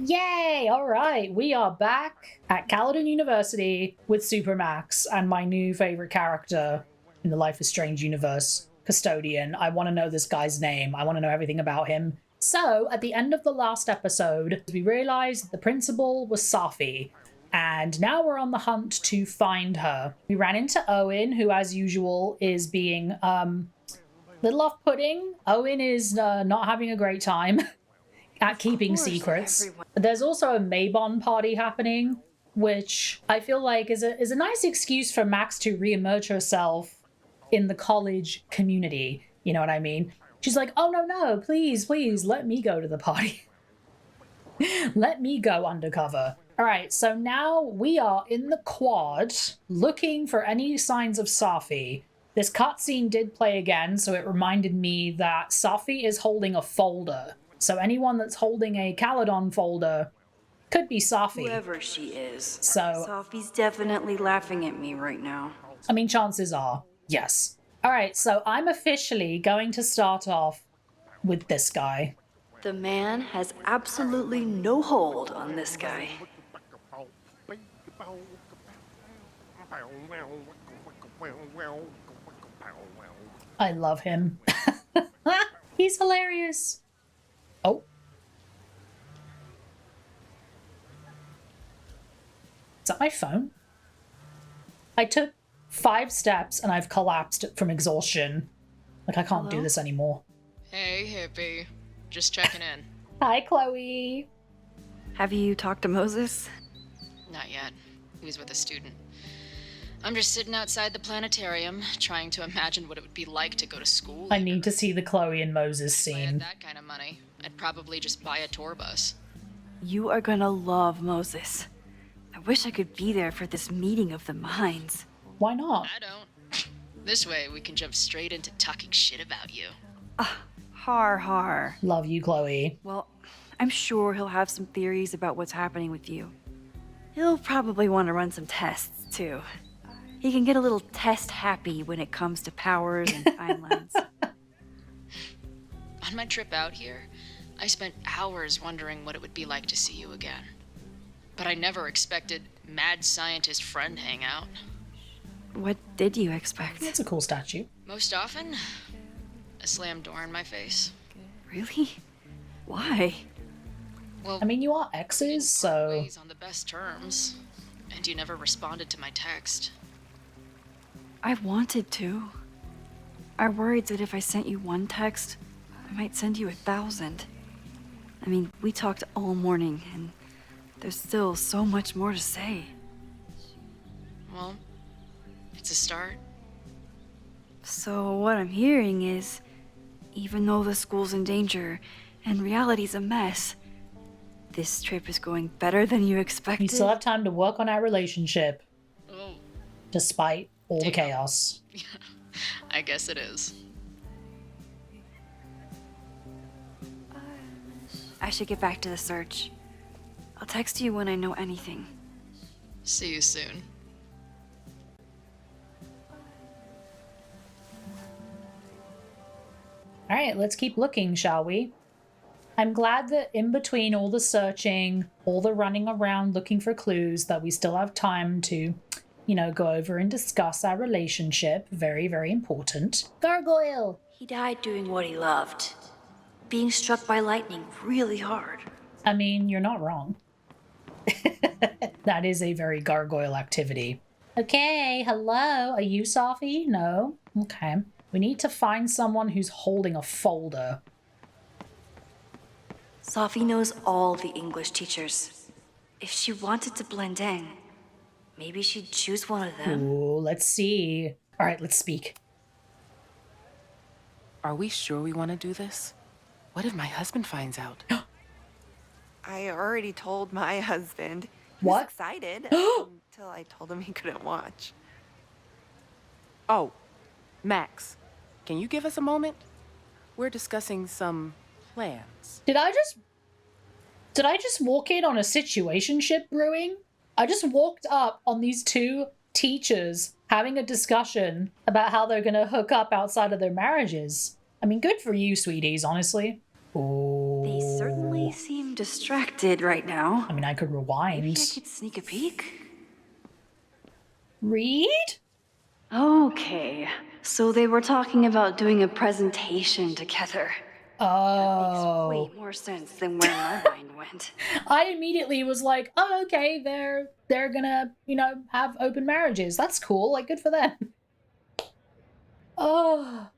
Yay! Alright, we are back at Caledon University with Supermax and my new favorite character in the Life is Strange universe, Custodian. I want to know this guy's name. I want to know everything about him. So, at the end of the last episode, we realized the principal was Safi, and now we're on the hunt to find her. We ran into Owen, who, as usual, is being, little off-putting. Owen is not having a great time at keeping secrets. There's also a Mabon party happening, which I feel like is a nice excuse for Max to reemerge herself in the college community. You know what I mean? She's like, oh no, please, let me go to the party. Let me go undercover. All right, so now we are in the quad looking for any signs of Safi. This cutscene did play again, so it reminded me that Safi is holding a folder. So anyone that's holding a Caledon folder could be Safi. Whoever she is. So Safi's definitely laughing at me right now. I mean, chances are, yes. All right, so I'm officially going to start off with this guy. The man has absolutely no hold on this guy. I love him. He's hilarious. Oh. Is that my phone? I took 5 steps and I've collapsed from exhaustion. Like, I can't do this anymore. Hey, hippie. Just checking in. Hi, Chloe. Have you talked to Moses? Not yet. He was with a student. I'm just sitting outside the planetarium, trying to imagine what it would be like to go to school. I need to see the Chloe and Moses If I had scene. that kind of money, I'd probably just buy a tour bus. You are gonna love Moses. I wish I could be there for this meeting of the minds. Why not? I don't. This way, we can jump straight into talking shit about you. Har. Love you, Chloe. Well, I'm sure he'll have some theories about what's happening with you. He'll probably want to run some tests, too. He can get a little test happy when it comes to powers and timelines. On my trip out here, I spent hours wondering what it would be like to see you again. But I never expected mad scientist friend hangout. What did you expect? That's a cool statue. Most often, a slam door in my face. Really? Why? Well, I mean, you are we exes, didn't part so... ways on the best terms, and you never responded to my text. I wanted to. I worried that if I sent you one text, I might send you 1,000. I mean, we talked all morning, and there's still so much more to say. Well, it's a start. So what I'm hearing is, even though the school's in danger and reality's a mess, this trip is going better than you expected. We still have time to work on our relationship, Oh, despite all the Damn. chaos. I guess it is. I should get back to the search. I'll text you when I know anything. See you soon. All right, let's keep looking, shall we? I'm glad that in between all the searching, all the running around looking for clues, that we still have time to, you know, go over and discuss our relationship. Very, very important. Gargoyle! He died doing what he loved. Being struck by lightning really hard. I mean, you're not wrong. That is a very gargoyle activity. Okay, hello. Are you Safi? No? Okay. We need to find someone who's holding a folder. Safi knows all the English teachers. If she wanted to blend in, maybe she'd choose one of them. Ooh, let's see. All right, let's speak. Are we sure we want to do this? What if my husband finds out? I already told my husband. He What? was excited until I told him he couldn't watch. Oh, Max, can you give us a moment? We're discussing some plans. Did I just walk in on a situationship brewing? I just walked up on these two teachers having a discussion about how they're gonna hook up outside of their marriages. I mean, good for you, sweeties, honestly. Ooh. They certainly definitely seem distracted right now. I mean, I could rewind. Maybe I could sneak a peek? Read? Okay, so they were talking about doing a presentation together. Oh. That makes way more sense than where my mind went. I immediately was like, oh, okay, they're gonna, you know, have open marriages. That's cool. Like, good for them. Oh,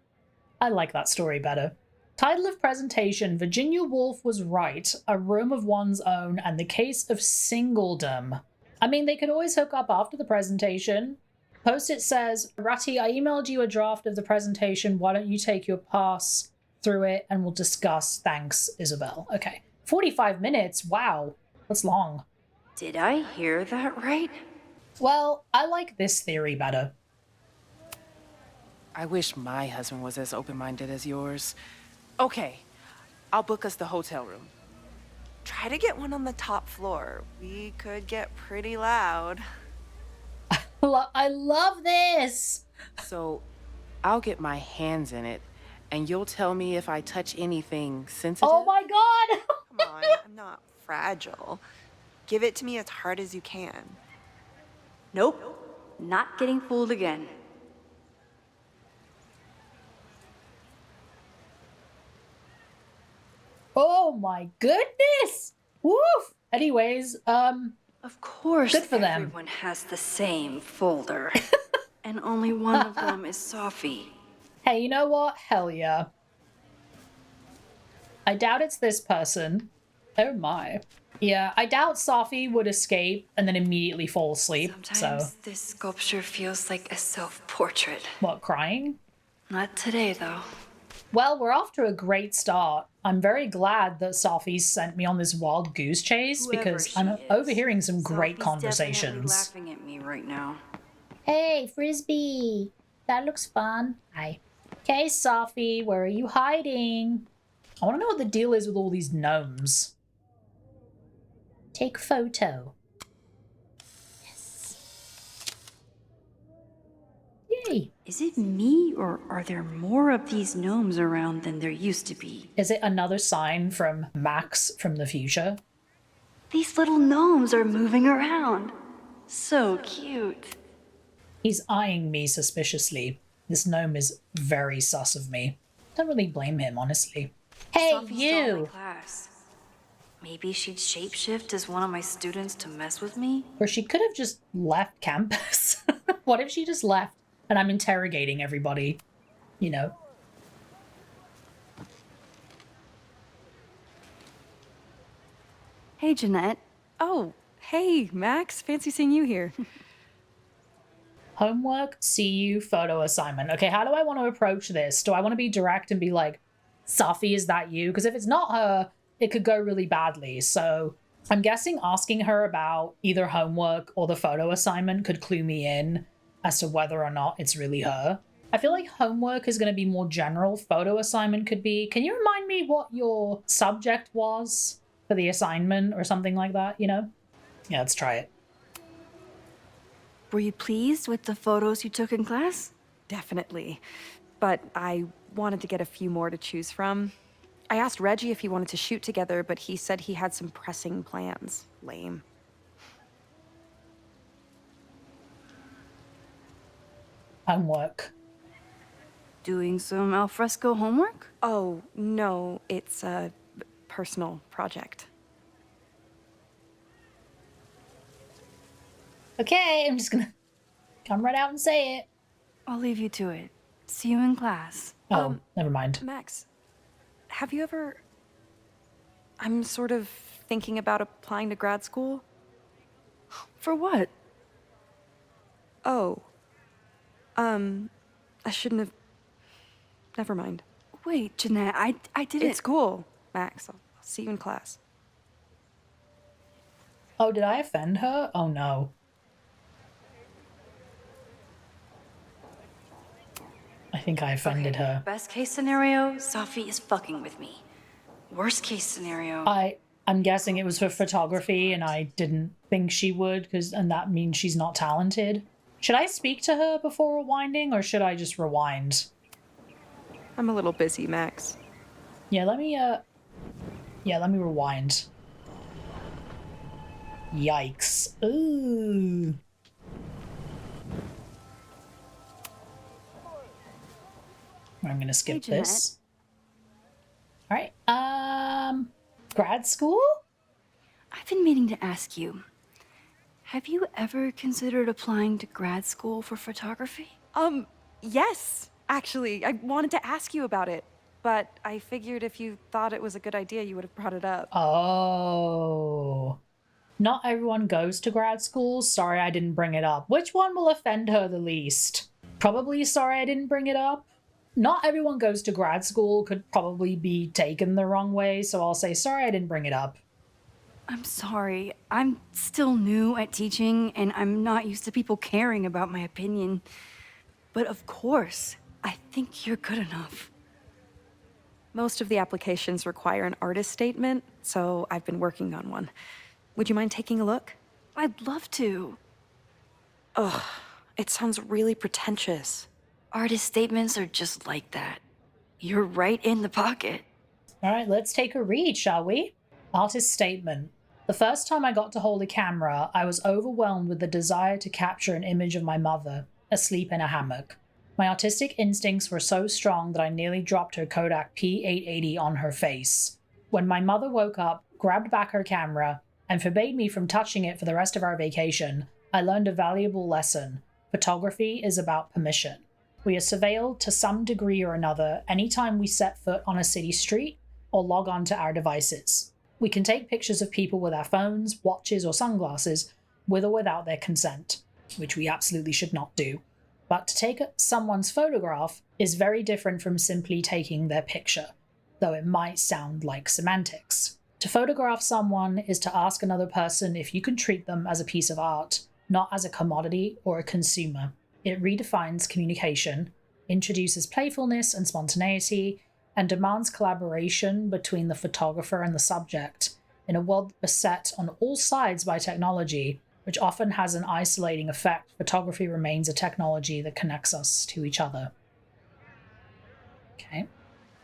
I like that story better. Title of presentation: Virginia Woolf was right. A room of one's own and the case of singledom. I mean, they could always hook up after the presentation. Post-it says, Ratty, I emailed you a draft of the presentation. Why don't you take your pass through it and we'll discuss. Thanks, Isabel. Okay. 45 minutes. Wow. That's long. Did I hear that right? Well, I like this theory better. I wish my husband was as open-minded as yours. Okay, I'll book us the hotel room. Try to get one on the top floor. We could get pretty loud. I love this. So, I'll get my hands in it, and you'll tell me if I touch anything sensitive? Oh my god. Come on, I'm not fragile. Give it to me as hard as you can. Nope. Not getting fooled again. Oh my goodness. Woof. Anyways, Of course, good for them. everyone has the same folder. And only one of them is Safi. Hey, you know what? Hell yeah. I doubt it's this person. Oh my. Yeah, I doubt Safi would escape and then immediately fall asleep. Sometimes So, this sculpture feels like a self-portrait. what, crying? Not today, though. Well, we're off to a great start. I'm very glad that Safi sent me on this wild goose chase because I'm overhearing some great conversations. Laughing at me right now. Hey, Frisbee. That looks fun. Hi. Okay, Safi, where are you hiding? I want to know what the deal is with all these gnomes. Take photo. Yes. Yay. Is it me, or are there more of these gnomes around than there used to be? Is it another sign from Max from the future? These little gnomes are moving around. So cute. He's eyeing me suspiciously. This gnome is very sus of me. Don't really blame him, honestly. Hey, Safi stole my you! class. Maybe she'd shapeshift as one of my students to mess with me? Or she could have just left campus. What if she just left and I'm interrogating everybody? You know? Hey, Jeanette. Oh, hey, Max. Fancy seeing you here. Homework, see you, photo assignment. Okay, how do I want to approach this? Do I want to be direct and be like, Safi, is that you? Because if it's not her, it could go really badly. So I'm guessing asking her about either homework or the photo assignment could clue me in as to whether or not it's really her. I feel like homework is going to be more general. Photo assignment could be, can you remind me what your subject was for the assignment or something like that, you know? Yeah, let's try it. Were you pleased with the photos you took in class? Definitely. But I wanted to get a few more to choose from. I asked Reggie if he wanted to shoot together, but he said he had some pressing plans. Lame. Homework. Doing some alfresco homework? Oh, no, it's a personal project. Okay, I'm just gonna come right out and say it. I'll leave you to it. See you in class. Oh, never mind. Max, have you ever... I'm sort of thinking about applying to grad school. For what? Oh. I shouldn't have... Never mind. Wait, Jeanette, I didn't... It's cool, Max. I'll see you in class. Oh, did I offend her? Oh no. I think I offended her. Best case scenario, Safi is fucking with me. Worst case scenario... I'm guessing it was for photography and I didn't think she would, and that means she's not talented. Should I speak to her before rewinding or should I just rewind? I'm a little busy, Max. Yeah, let me Yeah, let me rewind. Yikes. Ooh. I'm gonna skip this. Alright, grad school? I've been meaning to ask you, have you ever considered applying to grad school for photography? Yes, actually. I wanted to ask you about it, but I figured if you thought it was a good idea, you would have brought it up. Oh. Not everyone goes to grad school. Sorry I didn't bring it up. Which one will offend her the least? Probably sorry I didn't bring it up. Not everyone goes to grad school could probably be taken the wrong way, so I'll say sorry I didn't bring it up. I'm sorry. I'm still new at teaching, and I'm not used to people caring about my opinion. But of course, I think you're good enough. Most of the applications require an artist statement, so I've been working on one. Would you mind taking a look? I'd love to. Ugh, it sounds really pretentious. Artist statements are just like that. You're right in the pocket. Alright, let's take a read, shall we? Artist statement. The first time I got to hold a camera, I was overwhelmed with the desire to capture an image of my mother, asleep in a hammock. My artistic instincts were so strong that I nearly dropped her Kodak P880 on her face. When my mother woke up, grabbed back her camera, and forbade me from touching it for the rest of our vacation, I learned a valuable lesson. Photography is about permission. We are surveilled to some degree or another anytime we set foot on a city street or log on to our devices. We can take pictures of people with our phones, watches, or sunglasses, with or without their consent, which we absolutely should not do. But to take someone's photograph is very different from simply taking their picture, though it might sound like semantics. To photograph someone is to ask another person if you can treat them as a piece of art, not as a commodity or a consumer. It redefines communication, introduces playfulness and spontaneity, and demands collaboration between the photographer and the subject. In a world beset on all sides by technology, which often has an isolating effect, photography remains a technology that connects us to each other. Okay.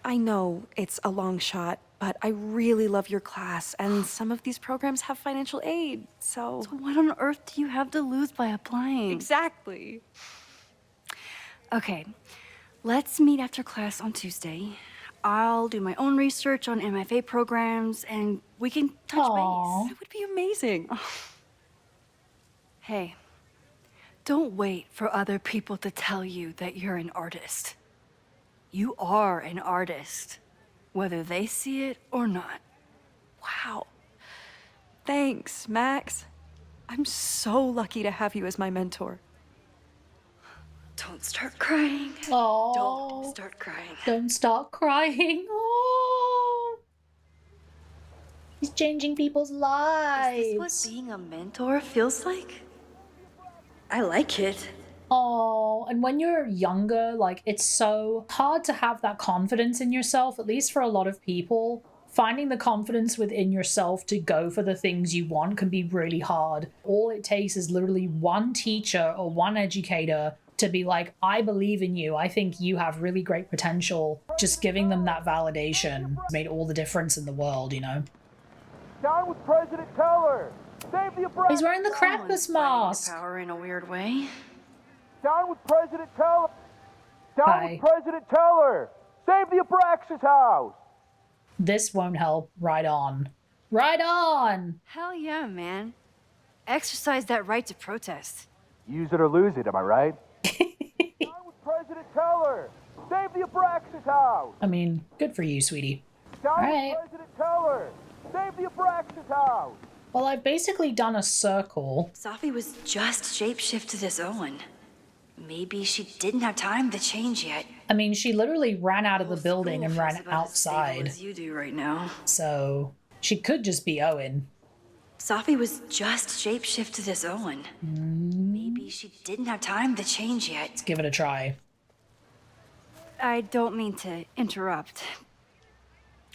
I know it's a long shot, but I really love your class, and some of these programs have financial aid, so... So what on earth do you have to lose by applying? Exactly. Okay, let's meet after class on Tuesday. I'll do my own research on MFA programs, and we can touch Aww. base. That would be amazing. Hey, don't wait for other people to tell you that you're an artist. You are an artist, whether they see it or not. Wow. Thanks, Max. I'm so lucky to have you as my mentor. Don't start crying. Aww. Don't start crying. Don't start crying. Oh, he's changing people's lives. Is this what being a mentor feels like? I like it. Oh, and when you're younger, like, it's so hard to have that confidence in yourself, at least for a lot of people. Finding the confidence within yourself to go for the things you want can be really hard. All it takes is literally one teacher or one educator to be like, I believe in you. I think you have really great potential. Just giving them that validation made all the difference in the world, you know? Down with President Teller! Save the Abraxas! He's wearing the Krampus mask. Power in a weird way. Down with President Teller! Down Hi. with President Teller! Save the Abraxas house! This won't help. Right on. Right on! Hell yeah, man. Exercise that right to protest. Use it or lose it, am I right? Down with President Teller! Save the Abraxas house! I mean, good for you, sweetie. Down Alright. with President Teller! Save the Abraxas house! Well, I've basically done a circle. Safi was just shapeshifted as Owen. Maybe she didn't have time to change yet. I mean, she literally ran out of the building and ran Feels about as stable outside. as you do right now. So she could just be Owen. Safi was just shapeshifted as Owen. Maybe she didn't have time to change yet. Let's give it a try. I don't mean to interrupt.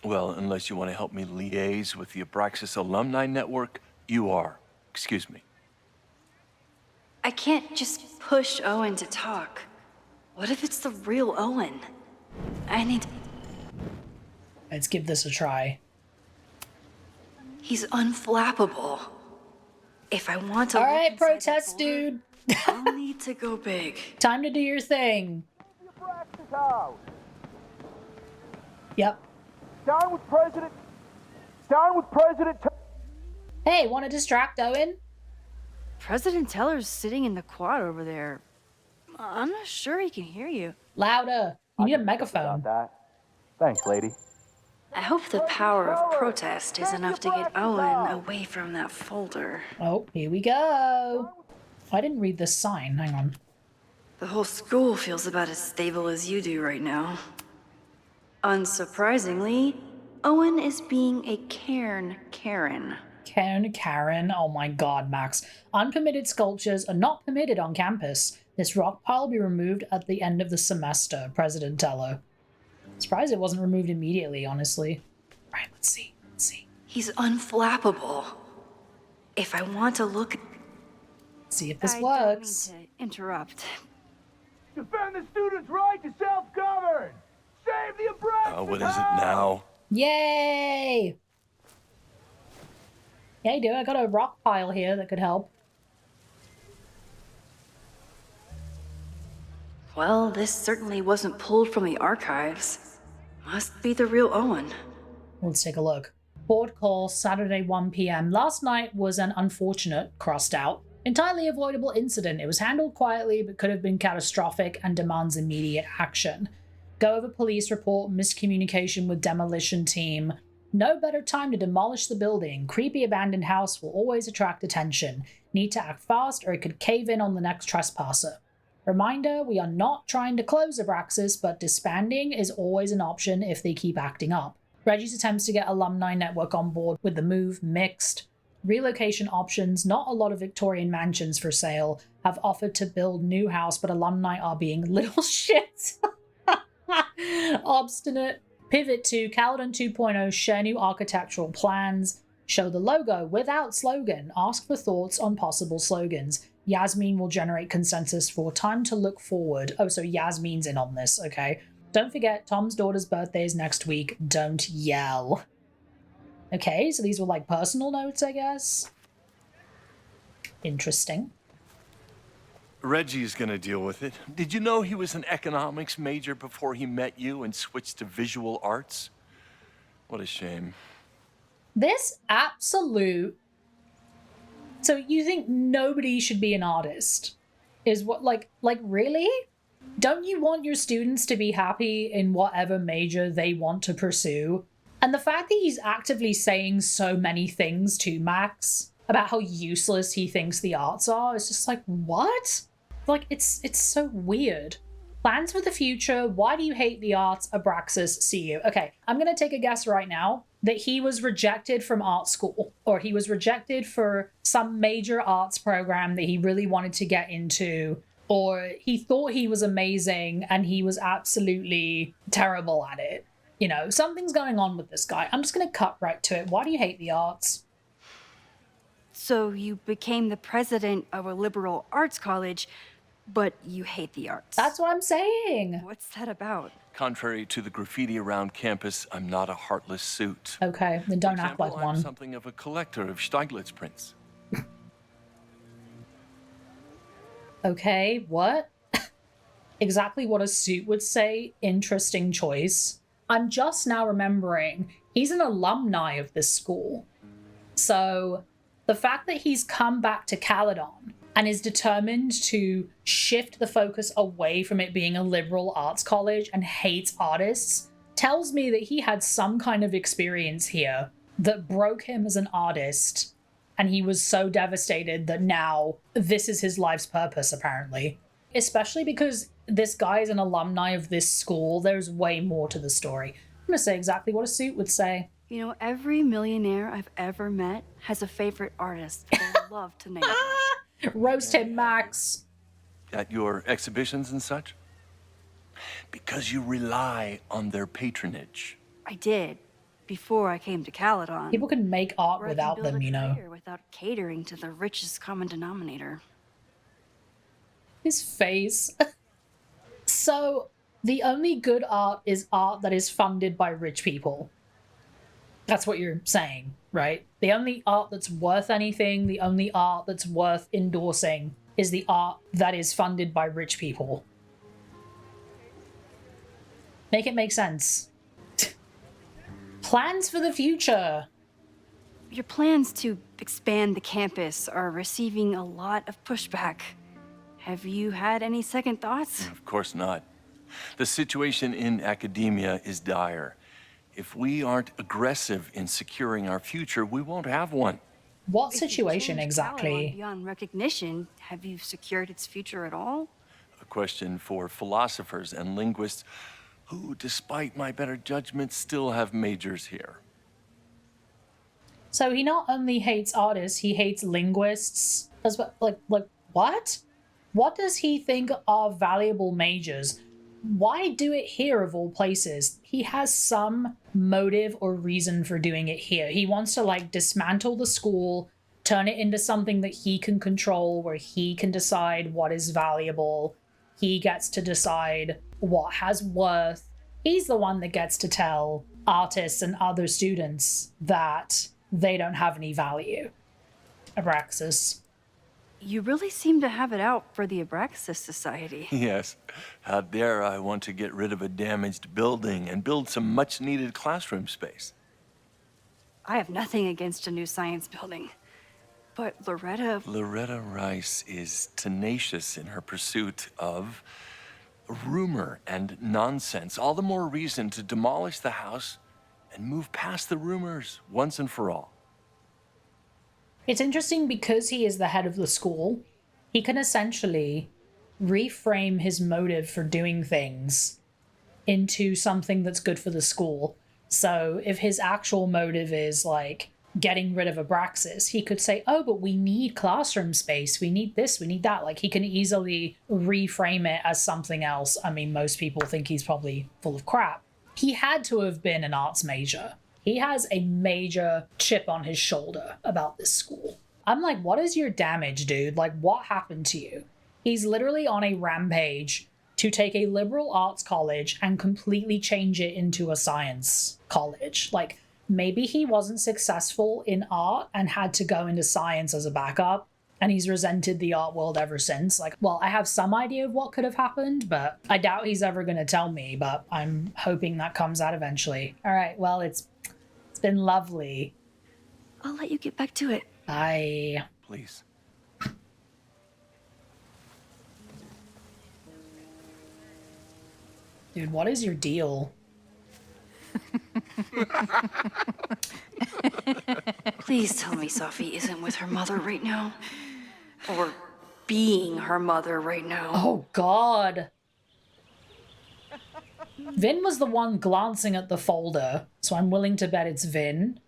Well, unless you want to help me liaise with the Abraxas alumni network, you are. Excuse me. I can't just push Owen to talk. What if it's the real Owen? I need... Let's give this a try. He's unflappable. If I want to All look right, inside that protest folder, dude. I'll need to go big. Time to do your thing. The Abraxas House. Yep. Down with President. Down with President. Hey, want to distract Owen? President Teller's sitting in the quad over there. I'm not sure he can hear you. Louder. You need a About megaphone. that. Thanks, lady. I hope the power of protest is enough to get Owen away from that folder. Oh, here we go. I didn't read this sign. Hang on. The whole school feels about as stable as you do right now. Unsurprisingly, Owen is being a Karen. Karen. Oh my god, Max. Unpermitted sculptures are not permitted on campus. This rock pile will be removed at the end of the semester, President Teller. Surprised it wasn't removed immediately, honestly. Alright, let's see. He's unflappable. If I want to look... See if this I works. don't mean to interrupt. Defend the students' right to self-govern. Save the Abraxas. What is it now? Yay! Hey, dude, I got a rock pile here that could help. Well, this certainly wasn't pulled from the archives. Must be the real Owen. Let's take a look. Board call, Saturday 1 p.m. Last night was an unfortunate, crossed out, entirely avoidable incident. It was handled quietly but could have been catastrophic and demands immediate action. Go over police report, miscommunication with demolition team. No better time to demolish the building. Creepy abandoned house will always attract attention. Need to act fast or it could cave in on the next trespasser. Reminder, we are not trying to close Abraxas, but disbanding is always an option if they keep acting up. Reggie's attempts to get alumni network on board with the move mixed. Relocation options, not a lot of Victorian mansions for sale, have offered to build new house, but alumni are being little shit. Obstinate. Pivot to Caledon 2.0, share new architectural plans, show the logo without slogan, ask for thoughts on possible slogans. Yasmin will generate consensus for time to look forward. Oh, so Yasmin's in on this, okay. Don't forget, Tom's daughter's birthday is next week. Don't yell. Okay, so these were like personal notes, I guess. Interesting. Reggie's gonna deal with it. Did you know he was an economics major before he met you and switched to visual arts? What a shame. This absolute... So you think nobody should be an artist? Is what, like really? Don't you want your students to be happy in whatever major they want to pursue? And the fact that he's actively saying so many things to Max about how useless he thinks the arts are is just like, what? Like, it's so weird. Plans for the future. Why do you hate the arts? Abraxas, see you. Okay, I'm gonna take a guess right now that he was rejected from art school, or he was rejected for some major arts program that he really wanted to get into, or he thought he was amazing and he was absolutely terrible at it. You know, something's going on with this guy. I'm just gonna cut right to it. Why do you hate the arts? So you became the president of a liberal arts college, but you hate the arts. That's what I'm saying. What's that about? Contrary to the graffiti around campus, I'm not a heartless suit. Okay, then don't For act example, like I'm one. something of a collector of Stieglitz prints. Okay, what? Exactly what a suit would say. Interesting choice. I'm just now remembering he's an alumni of this school. So the fact that he's come back to Caledon and is determined to shift the focus away from it being a liberal arts college and hates artists tells me that he had some kind of experience here that broke him as an artist, and he was so devastated that now this is his life's purpose, apparently. Especially because this guy is an alumni of this school, there's way more to the story. I'm gonna say exactly what a suit would say. You know, every millionaire I've ever met has a favorite artist they love to name. Roast him, Max. At your exhibitions and such? Because you rely on their patronage. I did, before I came to Caledon. People can make art Where I can without build them, a you know. career without catering to the richest common denominator. His face. So, the only good art is art that is funded by rich people. That's what you're saying, right? The only art that's worth anything, the only art that's worth endorsing is the art that is funded by rich people. Make it make sense. Plans for the future. Your plans to expand the campus are receiving a lot of pushback. Have you had any second thoughts? Of course not. The situation in academia is dire. If we aren't aggressive in securing our future, we won't have one. What If you situation change exactly? Caledon beyond recognition, have you secured its future at all? A question for philosophers and linguists who, despite my better judgment, still have majors here. So he not only hates artists, he hates linguists as well. Like what? What does he think are valuable majors? Why do it here of all places? He has some motive or reason for doing it here. He wants to like dismantle the school, turn it into something that he can control, where he can decide what is valuable. He gets to decide what has worth. He's the one that gets to tell artists and other students that they don't have any value. Abraxas. You really seem to have it out for the Abraxas Society. Yes, how dare I want to get rid of a damaged building and build some much-needed classroom space. I have nothing against a new science building, but Loretta Rice is tenacious in her pursuit of rumor and nonsense. All the more reason to demolish the house and move past the rumors once and for all. It's interesting because he is the head of the school. He can essentially reframe his motive for doing things into something that's good for the school. So if his actual motive is like getting rid of Abraxas, he could say, oh, but we need classroom space. We need this, we need that. Like he can easily reframe it as something else. I mean, most people think he's probably full of crap. He had to have been an arts major. He has a major chip on his shoulder about this school. I'm like, what is your damage, dude? Like, what happened to you? He's literally on a rampage to take a liberal arts college and completely change it into a science college. Like, maybe he wasn't successful in art and had to go into science as a backup, and he's resented the art world ever since. Like, well, I have some idea of what could have happened, but I doubt he's ever going to tell me, but I'm hoping that comes out eventually. All right, well, it's been lovely. I'll let you get back to it. Bye. Please. Dude, what is your deal? Please tell me Safi isn't with her mother right now. Or being her mother right now. Oh, God. Vin was the one glancing at the folder, so I'm willing to bet it's Vin.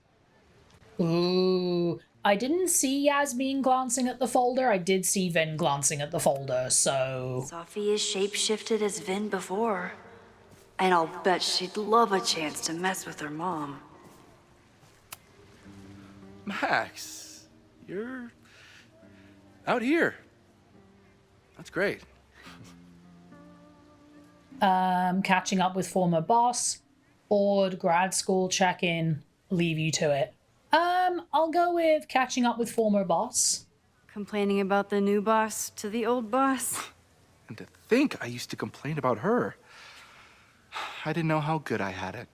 Ooh. I didn't see Yasmin glancing at the folder. I did see Vin glancing at the folder, so... Safi is shapeshifted as Vin before. And I'll bet she'd love a chance to mess with her mom. Max, you're out here. That's great. Catching up with former boss, bored, grad school check-in, leave you to it. I'll go with catching up with former boss. Complaining about the new boss to the old boss. And to think I used to complain about her. I didn't know how good I had it.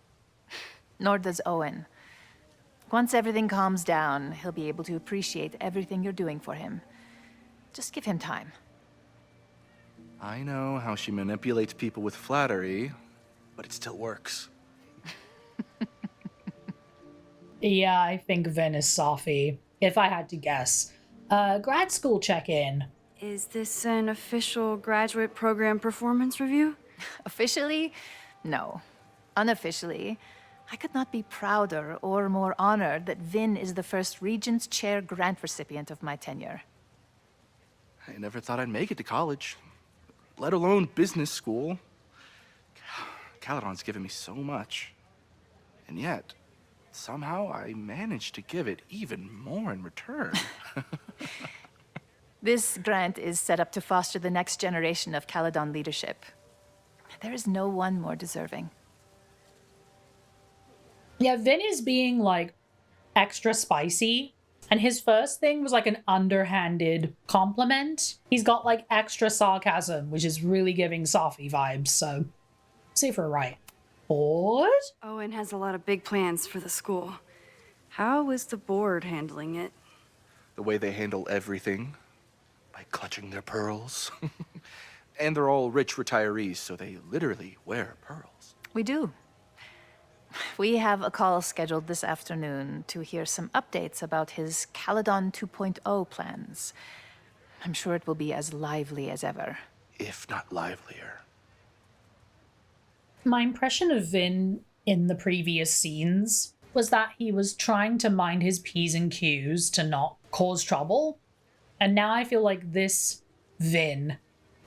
Nor does Owen. Once everything calms down, he'll be able to appreciate everything you're doing for him. Just give him time. I know how she manipulates people with flattery, but it still works. Yeah, I think Vin is Safi, if I had to guess. Grad school check-in. Is this an official graduate program performance review? Officially, no. Unofficially, I could not be prouder or more honored that Vin is the first Regents Chair grant recipient of my tenure. I never thought I'd make it to college, let alone business school. Caledon's given me so much. And yet, somehow I managed to give it even more in return. This grant is set up to foster the next generation of Caledon leadership. There is no one more deserving. Yeah, Vin is being, like, extra spicy. And his first thing was like an underhanded compliment. He's got like extra sarcasm, which is really giving Safi vibes, so see if we're right. Board? Owen has a lot of big plans for the school. How is the board handling it? The way they handle everything, by clutching their pearls. And they're all rich retirees, so they literally wear pearls. We do. We have a call scheduled this afternoon to hear some updates about his Caledon 2.0 plans. I'm sure it will be as lively as ever. If not livelier. My impression of Vin in the previous scenes was that he was trying to mind his P's and Q's to not cause trouble. And now I feel like this Vin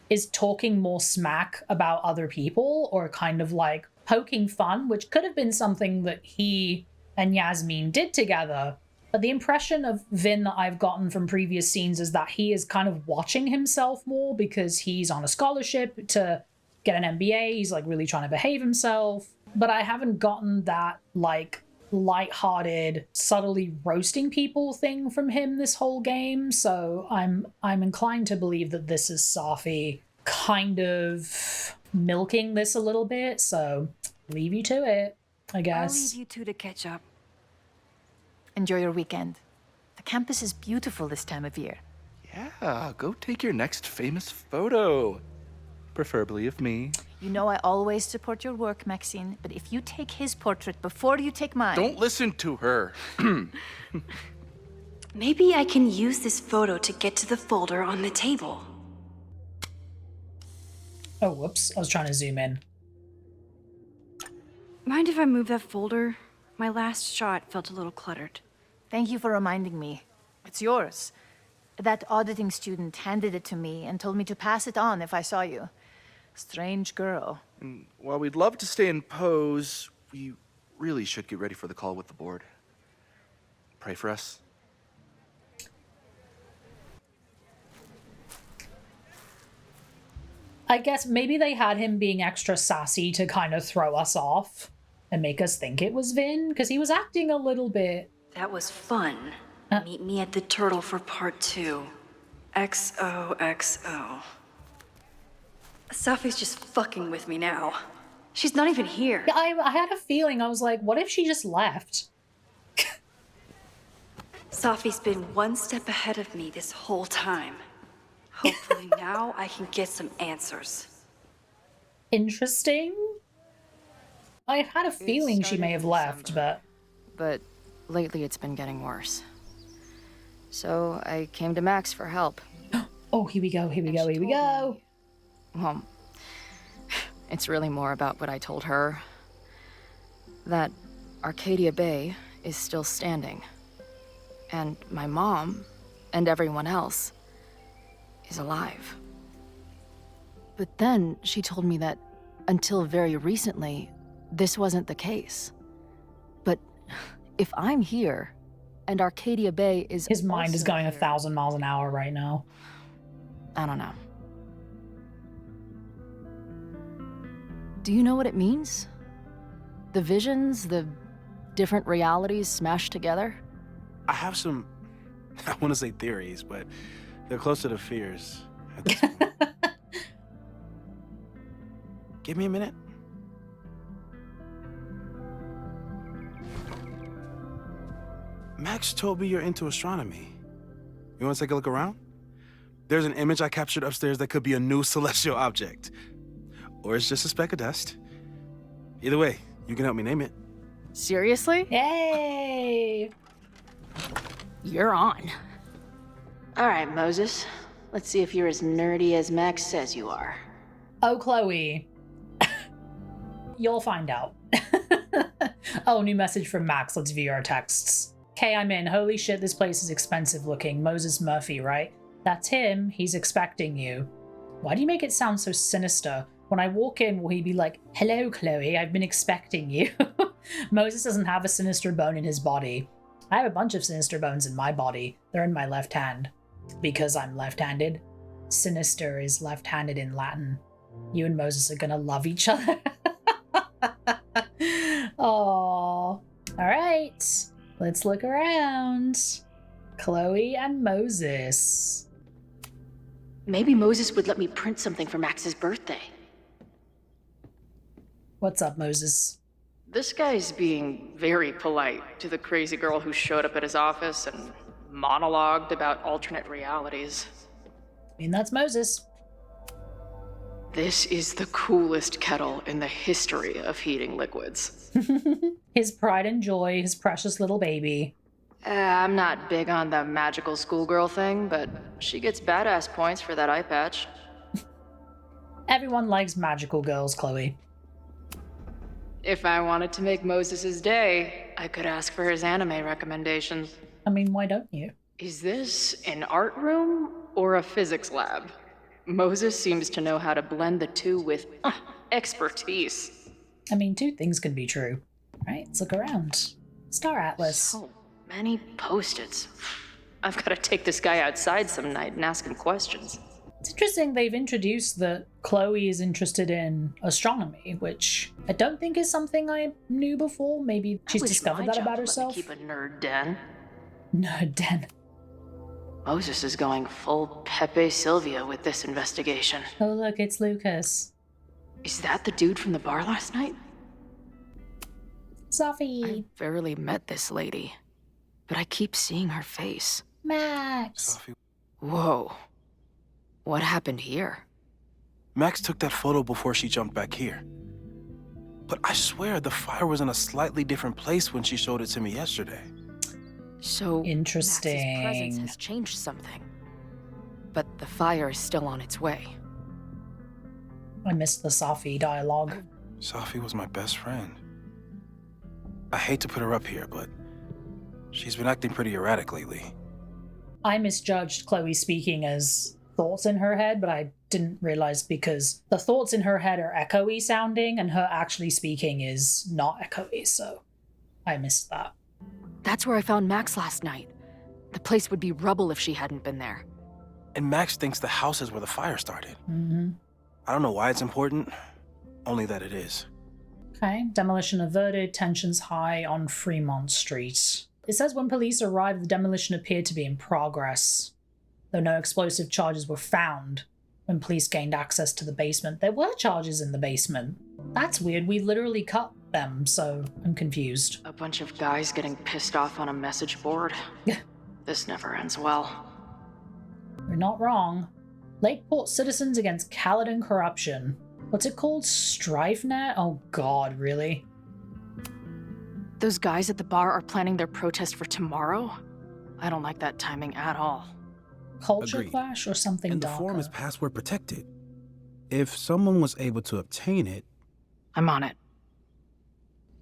is talking more smack about other people, or kind of like poking fun, which could have been something that he and Yasmin did together. But the impression of Vin that I've gotten from previous scenes is that he is kind of watching himself more because he's on a scholarship to get an MBA. He's like really trying to behave himself. But I haven't gotten that like lighthearted, subtly roasting people thing from him this whole game. So I'm inclined to believe that this is Safi kind of milking this a little bit. So leave you to it, I guess. I'll leave you two to catch up. Enjoy your weekend. The campus is beautiful this time of year. Yeah, go take your next famous photo. Preferably of me. You know I always support your work, Maxine, but if you take his portrait before you take mine... Don't listen to her. Maybe I can use this photo to get to the folder on the table. Oh, whoops. I was trying to zoom in. Mind if I move that folder? My last shot felt a little cluttered. Thank you for reminding me. It's yours. That auditing student handed it to me and told me to pass it on if I saw you. Strange girl. And while we'd love to stay in pose, we really should get ready for the call with the board. Pray for us. I guess maybe they had him being extra sassy to kind of throw us off and make us think it was Vin, because he was acting a little bit... That was fun. Meet me at the Turtle for part 2. XOXO. Safi's just fucking with me now. She's not even here. Yeah, I had a feeling. I was like, what if she just left? Safi's been one step ahead of me this whole time. Hopefully now I can get some answers. Interesting. I had a feeling she may have left, but lately it's been getting worse. So I came to Max for help. Oh, here we go, here we go, here we go. Well, it's really more about what I told her. That Arcadia Bay is still standing. And my mom, and everyone else, is alive. But then she told me that until very recently, this wasn't the case. But if I'm here, and Arcadia Bay is His mind is going here, 1,000 miles an hour right now. I don't know. Do you know what it means? The visions, the different realities smashed together? I have some, I want to say theories, but they're closer to fears at this point. Give me a minute. Max told me you're into astronomy. You want to take a look around? There's an image I captured upstairs that could be a new celestial object. Or it's just a speck of dust. Either way, you can help me name it. Seriously? Yay! You're on. All right, Moses. Let's see if you're as nerdy as Max says you are. Oh, Chloe. You'll find out. Oh, new message from Max. Let's view our texts. Okay, I'm in. Holy shit, this place is expensive looking. Moses Murphy, right? That's him. He's expecting you. Why do you make it sound so sinister? When I walk in, will he be like, hello, Chloe, I've been expecting you? Moses doesn't have a sinister bone in his body. I have a bunch of sinister bones in my body. They're in my left hand. Because I'm left-handed. Sinister is left-handed in Latin. You and Moses are gonna love each other. Aww. Alright. Let's look around. Chloe and Moses. Maybe Moses would let me print something for Max's birthday. What's up, Moses? This guy's being very polite to the crazy girl who showed up at his office and monologued about alternate realities. I mean, that's Moses. This is the coolest kettle in the history of heating liquids. His pride and joy, his precious little baby. I'm not big on the magical schoolgirl thing, but she gets badass points for that eye patch. Everyone likes magical girls, Chloe. If I wanted to make Moses' day, I could ask for his anime recommendations. I mean, why don't you? Is this an art room or a physics lab? Moses seems to know how to blend the two with expertise. I mean, two things can be true. Right? Let's look around. Star Atlas. So many post-its. I've got to take this guy outside some night and ask him questions. It's interesting they've introduced that Chloe is interested in astronomy, which I don't think is something I knew before. Maybe she's discovered that about herself. Keep a nerd den. Nerd den. Moses is going full Pepe Sylvia with this investigation. Oh look, it's Lucas. Is that the dude from the bar last night? Safi. I barely met this lady, but I keep seeing her face. Max. Safi. Whoa. What happened here? Max took that photo before she jumped back here. But I swear the fire was in a slightly different place when she showed it to me yesterday. So interesting. Max's presence has changed something. But the fire is still on its way. I missed the Safi dialogue. Safi was my best friend. I hate to put her up here, but she's been acting pretty erratic lately. I misjudged Chloe speaking as thoughts in her head, but I didn't realize because the thoughts in her head are echoey sounding and her actually speaking is not echoey, so I missed that. That's where I found Max last night. The place would be rubble if she hadn't been there. And Max thinks the house is where the fire started. Mm-hmm. I don't know why it's important, only that it is. Okay, demolition averted, tensions high on Fremont Street. It says when police arrived, the demolition appeared to be in progress. Though no explosive charges were found when police gained access to the basement. There were charges in the basement. That's weird, we literally cut them, so I'm confused. A bunch of guys getting pissed off on a message board. This never ends well. We're not wrong. Lakeport citizens against Caledon corruption. What's it called? StrifeNet? Oh god, really? Those guys at the bar are planning their protest for tomorrow? I don't like that timing at all. Culture Agreed. clash or something And the darker? form is password protected. If someone was able to obtain it... I'm on it.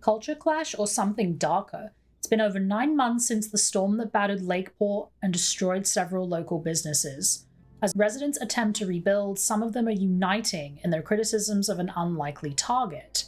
Culture clash or something darker? It's been over 9 months since the storm that battered Lakeport and destroyed several local businesses. As residents attempt to rebuild, some of them are uniting in their criticisms of an unlikely target.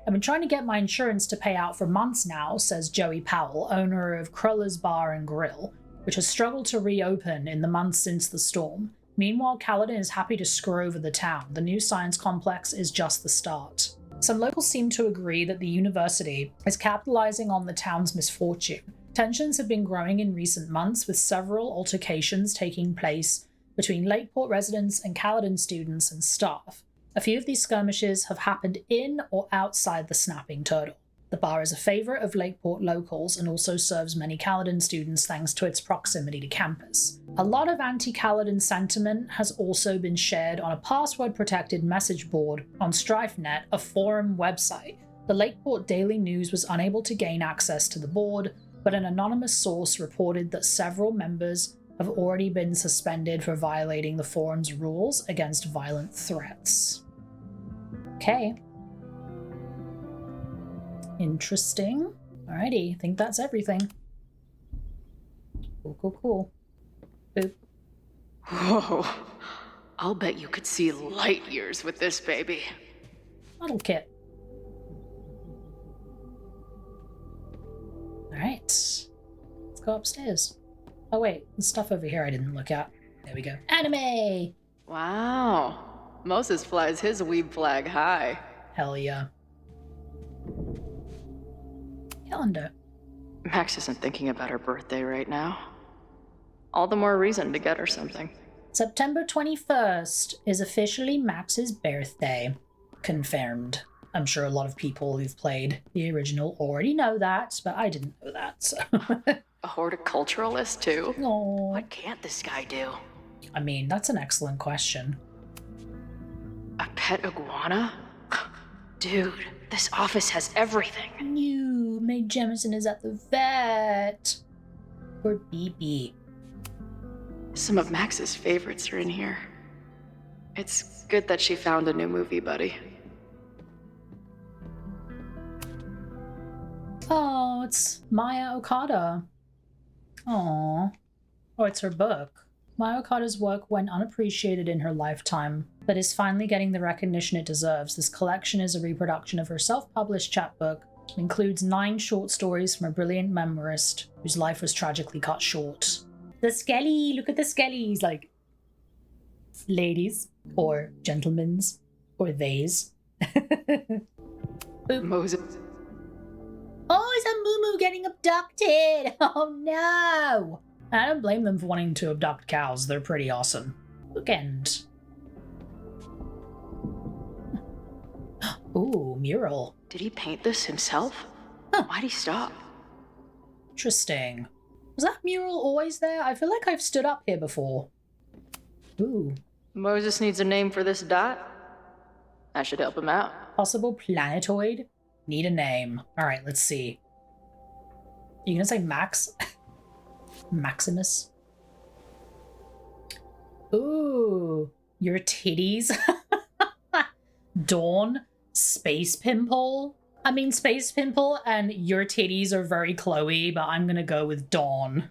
I've been trying to get my insurance to pay out for months now, says Joey Powell, owner of Kruller's Bar and Grill, which has struggled to reopen in the months since the storm. Meanwhile, Caledon is happy to screw over the town. The new science complex is just the start. Some locals seem to agree that the university is capitalizing on the town's misfortune. Tensions have been growing in recent months, with several altercations taking place between Lakeport residents and Caledon students and staff. A few of these skirmishes have happened in or outside the Snapping Turtle. The bar is a favourite of Lakeport locals and also serves many Caledon students thanks to its proximity to campus. A lot of anti-Caledon sentiment has also been shared on a password-protected message board on StrifeNet, a forum website. The Lakeport Daily News was unable to gain access to the board, but an anonymous source reported that several members have already been suspended for violating the forum's rules against violent threats. Okay. Interesting. Alrighty, I think that's everything. Cool. Boop. Whoa. I'll bet you could see light years with this baby. Model kit. Alright. Let's go upstairs. Oh wait, there's stuff over here I didn't look at. There we go. Anime! Wow. Moses flies his weeb flag high. Hell yeah. Calendar. Max isn't thinking about her birthday right now. All the more reason to get her something. September 21st is officially Max's birthday. Confirmed. I'm sure a lot of people who've played the original already know that, but I didn't know that, so... A horticulturalist, too? Aww. What can't this guy do? I mean, that's an excellent question. A pet iguana? Dude, this office has everything. No, Mae Jemison is at the vet. Or BB. Some of Max's favorites are in here. It's good that she found a new movie buddy. Oh, it's Maya Okada. Aww. Oh, it's her book. Maya Okada's work went unappreciated in her lifetime, but is finally getting the recognition it deserves. This collection is a reproduction of her self-published chapbook. It includes 9 short stories from a brilliant memoirist whose life was tragically cut short. The skelly! Look at the skellies! Like, ladies, or gentlemen's, or theys. Moses. Oh, it's a moo-moo getting abducted! Oh no! I don't blame them for wanting to abduct cows. They're pretty awesome. Bookend. Ooh, mural. Did he paint this himself? Why'd he stop? Interesting. Was that mural always there? I feel like I've stood up here before. Ooh. Moses needs a name for this dot. I should help him out. Possible planetoid? Need a name. Alright, let's see. You gonna say Max? Maximus? Ooh. Your titties? Dawn? Space Pimple? I mean, Space Pimple and your titties are very Chloe, but I'm gonna go with Dawn.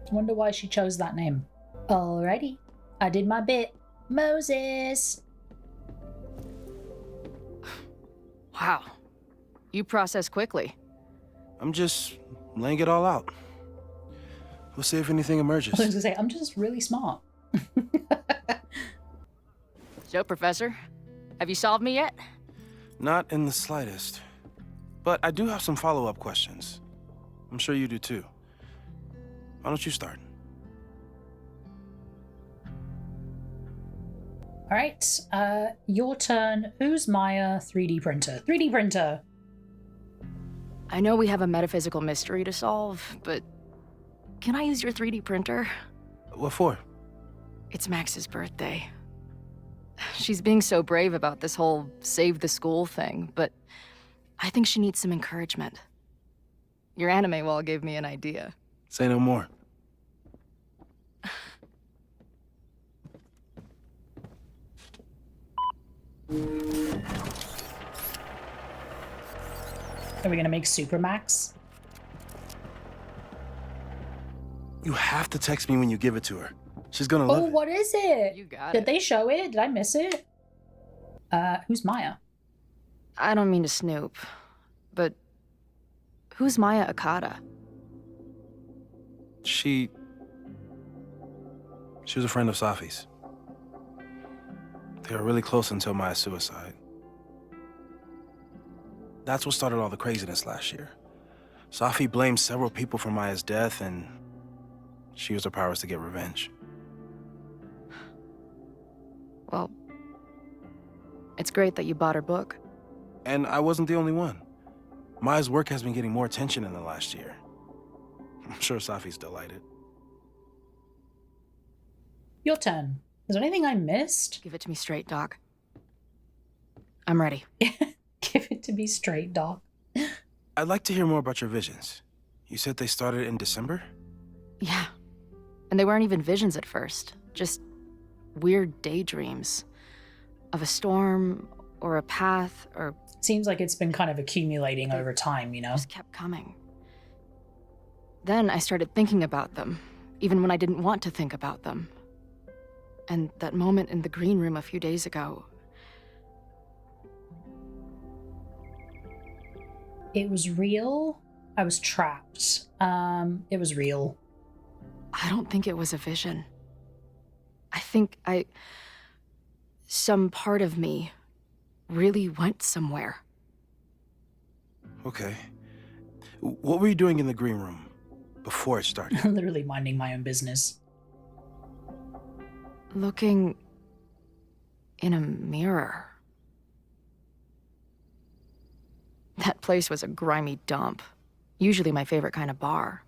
Wonder why she chose that name. Alrighty, I did my bit. Moses! Wow. You process quickly. I'm just laying it all out. We'll see if anything emerges. I was gonna say, I'm just really smart. So, Professor, have you solved me yet? Not in the slightest. But I do have some follow-up questions. I'm sure you do too. Why don't you start? Alright, your turn. Who's Maya 3D printer? 3D printer! I know we have a metaphysical mystery to solve, but can I use your 3D printer? What for? It's Max's birthday. She's being so brave about this whole save the school thing, but I think she needs some encouragement. Your anime wall gave me an idea. Say no more. Are we gonna make Supermax? You have to text me when you give it to her. She's gonna love Oh, it. what is it? You got Did it. they show it? Did I miss it? Who's Maya? I don't mean to snoop, but who's Maya Okada? She was a friend of Safi's. They were really close until Maya's suicide. That's what started all the craziness last year. Safi blamed several people for Maya's death, and she used her powers to get revenge. Well, it's great that you bought her book. And I wasn't the only one. Maya's work has been getting more attention in the last year. I'm sure Safi's delighted. Your turn. Is there anything I missed? Give it to me straight, Doc. I'm ready. Give it to me straight, Doc. I'd like to hear more about your visions. You said they started in December? Yeah. And they weren't even visions at first. Just weird daydreams. Of a storm, or a path, or... Seems like it's been kind of accumulating over time, you know? Just kept coming. Then I started thinking about them, even when I didn't want to think about them. And that moment in the green room a few days ago... It was real. I was trapped. It was real. I don't think it was a vision. I think some part of me really went somewhere. Okay. What were you doing in the green room before it started? Literally minding my own business. Looking in a mirror. That place was a grimy dump. Usually my favorite kind of bar.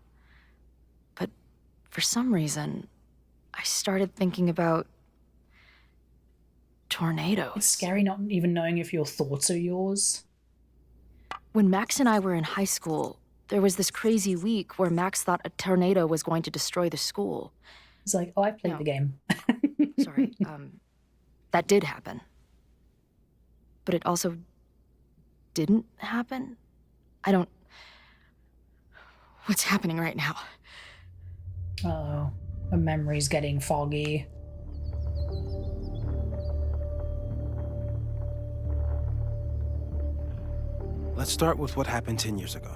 But for some reason, I started thinking about tornadoes. It's scary not even knowing if your thoughts are yours. When Max and I were in high school, there was this crazy week where Max thought a tornado was going to destroy the school. He's like, oh, I played the game. Sorry, that did happen. But it also didn't happen? What's happening right now? Uh-oh. My memory's getting foggy. Let's start with what happened 10 years ago.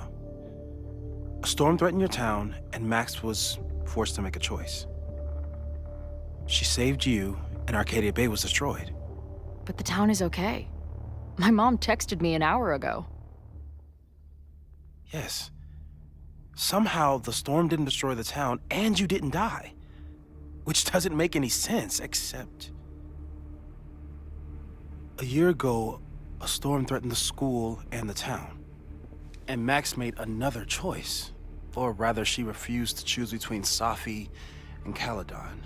A storm threatened your town, and Max was forced to make a choice. She saved you, and Arcadia Bay was destroyed. But the town is okay. My mom texted me an hour ago. Yes. Somehow, the storm didn't destroy the town, and you didn't die. Which doesn't make any sense, except... A year ago, a storm threatened the school and the town. And Max made another choice. Or rather, she refused to choose between Safi and Caledon.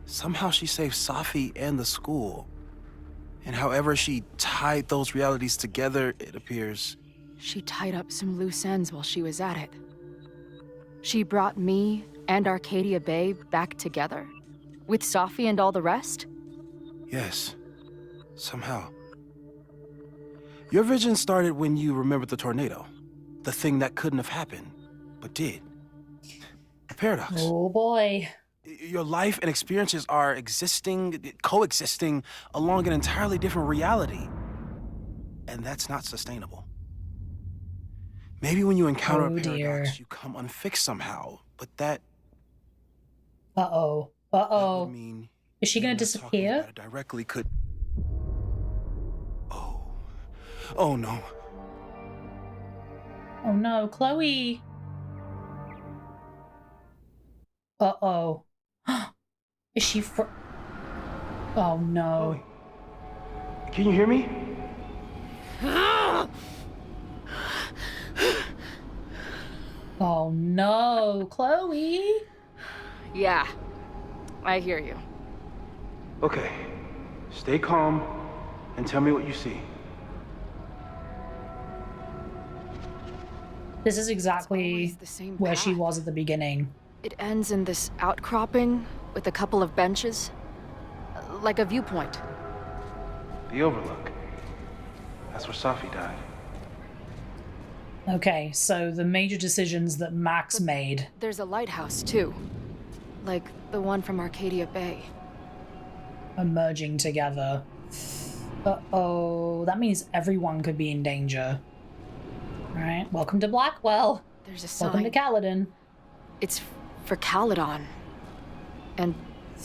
Somehow she saved Safi and the school. And however she tied those realities together, it appears... She tied up some loose ends while she was at it. She brought me and Arcadia Bay back together? With Safi and all the rest? Yes. Somehow. Your vision started when you remembered the tornado. The thing that couldn't have happened, but did. A paradox. Oh boy. Your life and experiences are coexisting along an entirely different reality. And that's not sustainable. Maybe when you encounter a paradox, you come unfixed somehow, but that... Uh-oh. Uh-oh. Is she gonna disappear? Directly could... Oh no. Oh no, Chloe. Uh-oh. Is she Oh no. Can you hear me? Oh no, Chloe. Yeah, I hear you. Okay, stay calm and tell me what you see. This is exactly where she was at the beginning. It ends in this outcropping with a couple of benches, like a viewpoint. The overlook. That's where Safi died. Okay, so the major decisions that Max made. There's a lighthouse, too. Like the one from Arcadia Bay. Are merging together. Uh-oh, that means everyone could be in danger. Alright, welcome to Blackwell. There's a sign. Welcome to Caledon. It's for Caledon. And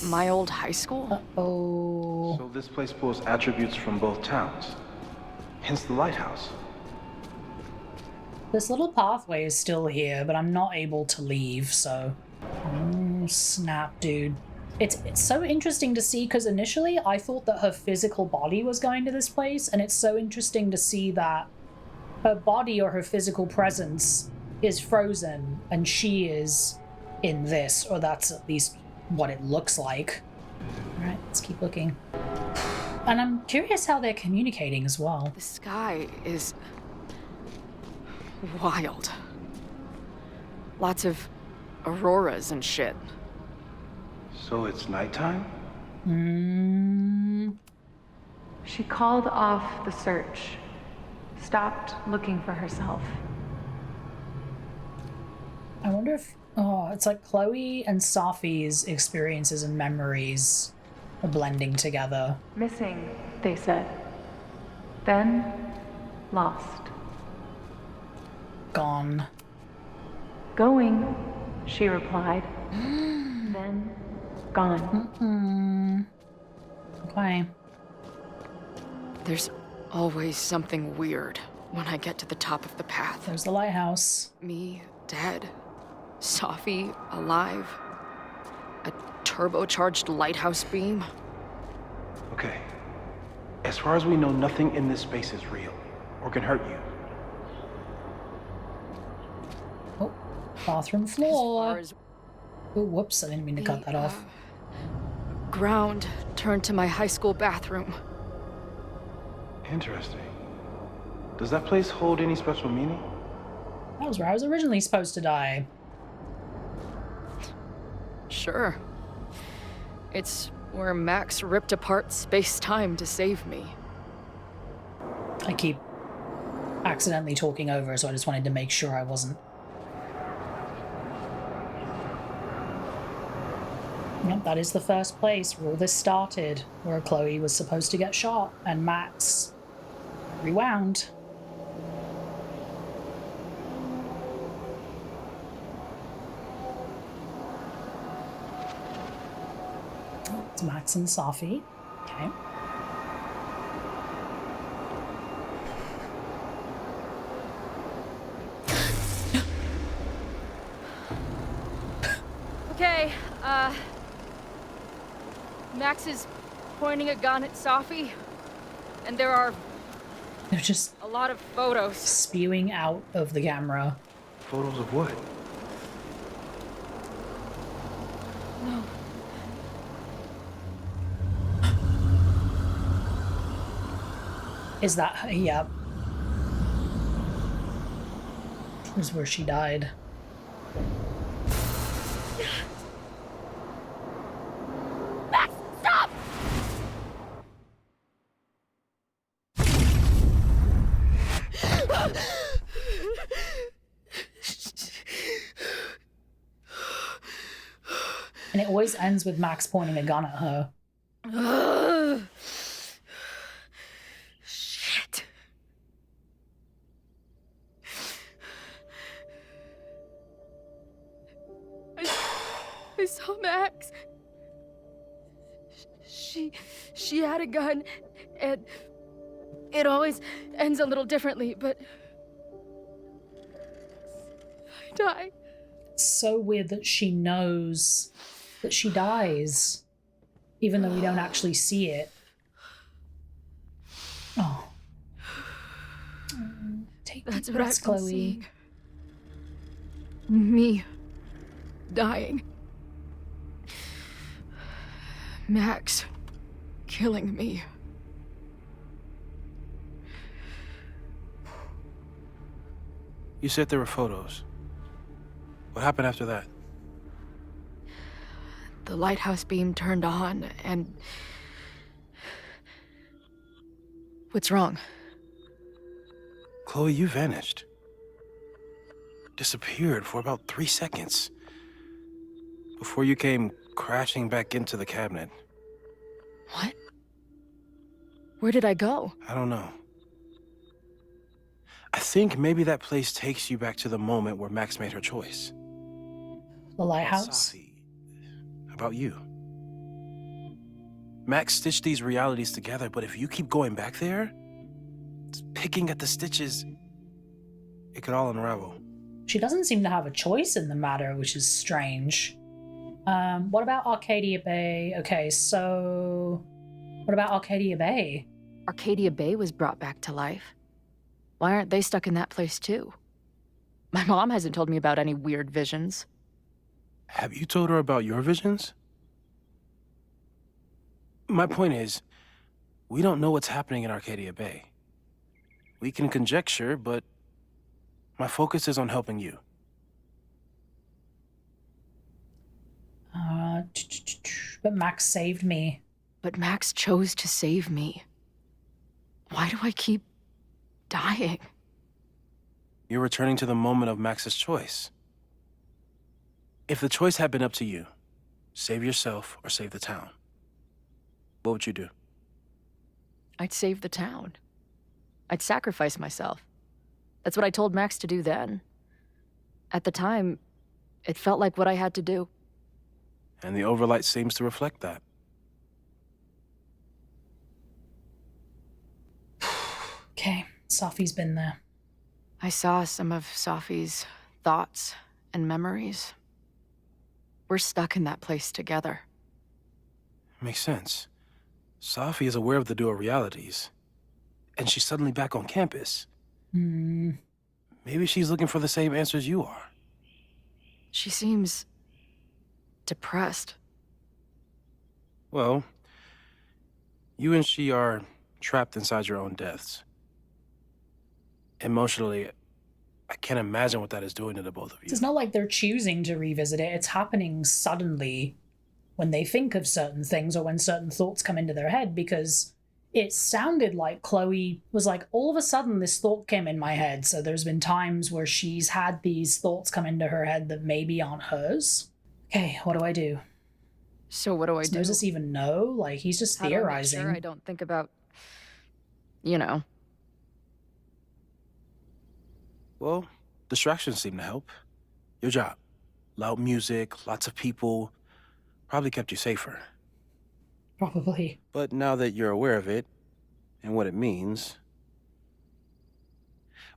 my old high school? Uh-oh. So this place pulls attributes from both towns. Hence the lighthouse. This little pathway is still here, but I'm not able to leave, so... Oh, snap, dude. It's so interesting to see, because initially I thought that her physical body was going to this place, and it's so interesting to see that her body or her physical presence is frozen, and she is in this, or that's at least what it looks like. Alright, let's keep looking. And I'm curious how they're communicating as well. The sky is... wild. Lots of auroras and shit. So it's nighttime? She called off the search. Stopped looking for herself. I wonder if... Oh, it's like Chloe and Safi's experiences and memories are blending together. Missing, they said. Then, lost. Gone. Going, she replied. Then, gone. Okay. There's always something weird when I get to the top of the path. There's the lighthouse. Me, dead. Safi, alive. A turbocharged lighthouse beam. Okay. As far as we know, nothing in this space is real or can hurt you. Oh, bathroom floor. Oh, whoops, I didn't mean to cut that off. Ground turned to my high school bathroom. Interesting. Does that place hold any special meaning? That was where I was originally supposed to die. Sure. It's where Max ripped apart space-time to save me. I keep accidentally talking over, so I just wanted to make sure I wasn't. Yep, that is the first place where all this started, where Chloe was supposed to get shot, and Max rewound. Oh, it's Max and Safi. Okay. Okay, Max is pointing a gun at Safi, and there are They're just a lot of photos spewing out of the camera. Photos of what? No. Is that her? Yep. This is where she died. Max, stop! And it always ends with Max pointing a gun at her. Shit. I saw Max. She had a gun, and it always ends a little differently, but I die. It's so weird that she knows that she dies, even though we don't actually see it. Oh. Take That's deep what breaths, I've been Chloe. seeing. Me dying. Max killing me. You said there were photos. What happened after that? The lighthouse beam turned on, and... What's wrong? Chloe, you vanished. Disappeared for about 3 seconds. Before you came crashing back into the cabinet. What? Where did I go? I don't know. I think maybe that place takes you back to the moment where Max made her choice. The lighthouse? Safi, about you. Max stitched these realities together, but if you keep going back there, picking at the stitches, it could all unravel. She doesn't seem to have a choice in the matter, which is strange. What about Arcadia Bay? Okay, so... What about Arcadia Bay? Arcadia Bay was brought back to life. Why aren't they stuck in that place too? My mom hasn't told me about any weird visions. Have you told her about your visions? My point is, we don't know what's happening in Arcadia Bay. We can conjecture, but my focus is on helping you. But Max saved me. But Max chose to save me. Why do I keep dying? You're returning to the moment of Max's choice. If the choice had been up to you, save yourself or save the town, what would you do? I'd save the town. I'd sacrifice myself. That's what I told Max to do then. At the time, it felt like what I had to do. And the overlight seems to reflect that. Okay, Safi's been there. I saw some of Safi's thoughts and memories. We're stuck in that place together. Makes sense. Safi is aware of the dual realities. And she's suddenly back on campus. Maybe she's looking for the same answers you are. She seems depressed. Well, you and she are trapped inside your own deaths. Emotionally, I can't imagine what that is doing to the both of you. It's not like they're choosing to revisit it. It's happening suddenly when they think of certain things or when certain thoughts come into their head, because it sounded like Chloe was like, all of a sudden this thought came in my head. So there's been times where she's had these thoughts come into her head that maybe aren't hers. Okay, what do I do? So what do I Does do? Moses even know? Like, he's just How do I make theorizing. sure I don't think about, you know. Well, distractions seem to help. Your job. Loud music, lots of people, probably kept you safer. Probably. But now that you're aware of it, and what it means,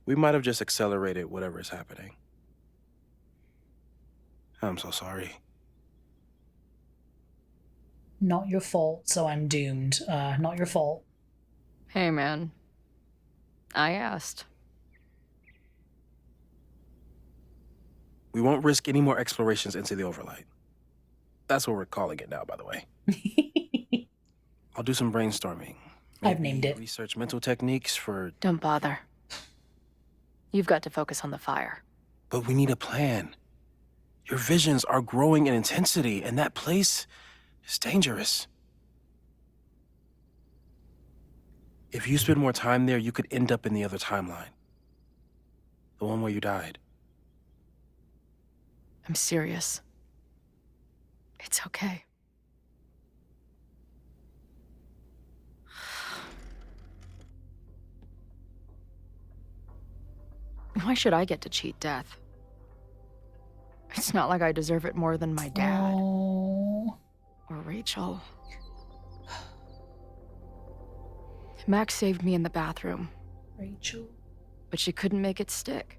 we might have just accelerated whatever is happening. I'm so sorry. Not your fault, so I'm doomed. Not your fault. Hey, man. I asked. We won't risk any more explorations into the overlight. That's what we're calling it now, by the way. I'll do some brainstorming. I've named it. Research mental techniques for... Don't bother. You've got to focus on the fire. But we need a plan. Your visions are growing in intensity, and that place is dangerous. If you spend more time there, you could end up in the other timeline. The one where you died. I'm serious. It's okay. Why should I get to cheat death? It's not like I deserve it more than my dad. Oh. Or Rachel. Max saved me in the bathroom. Rachel. But she couldn't make it stick.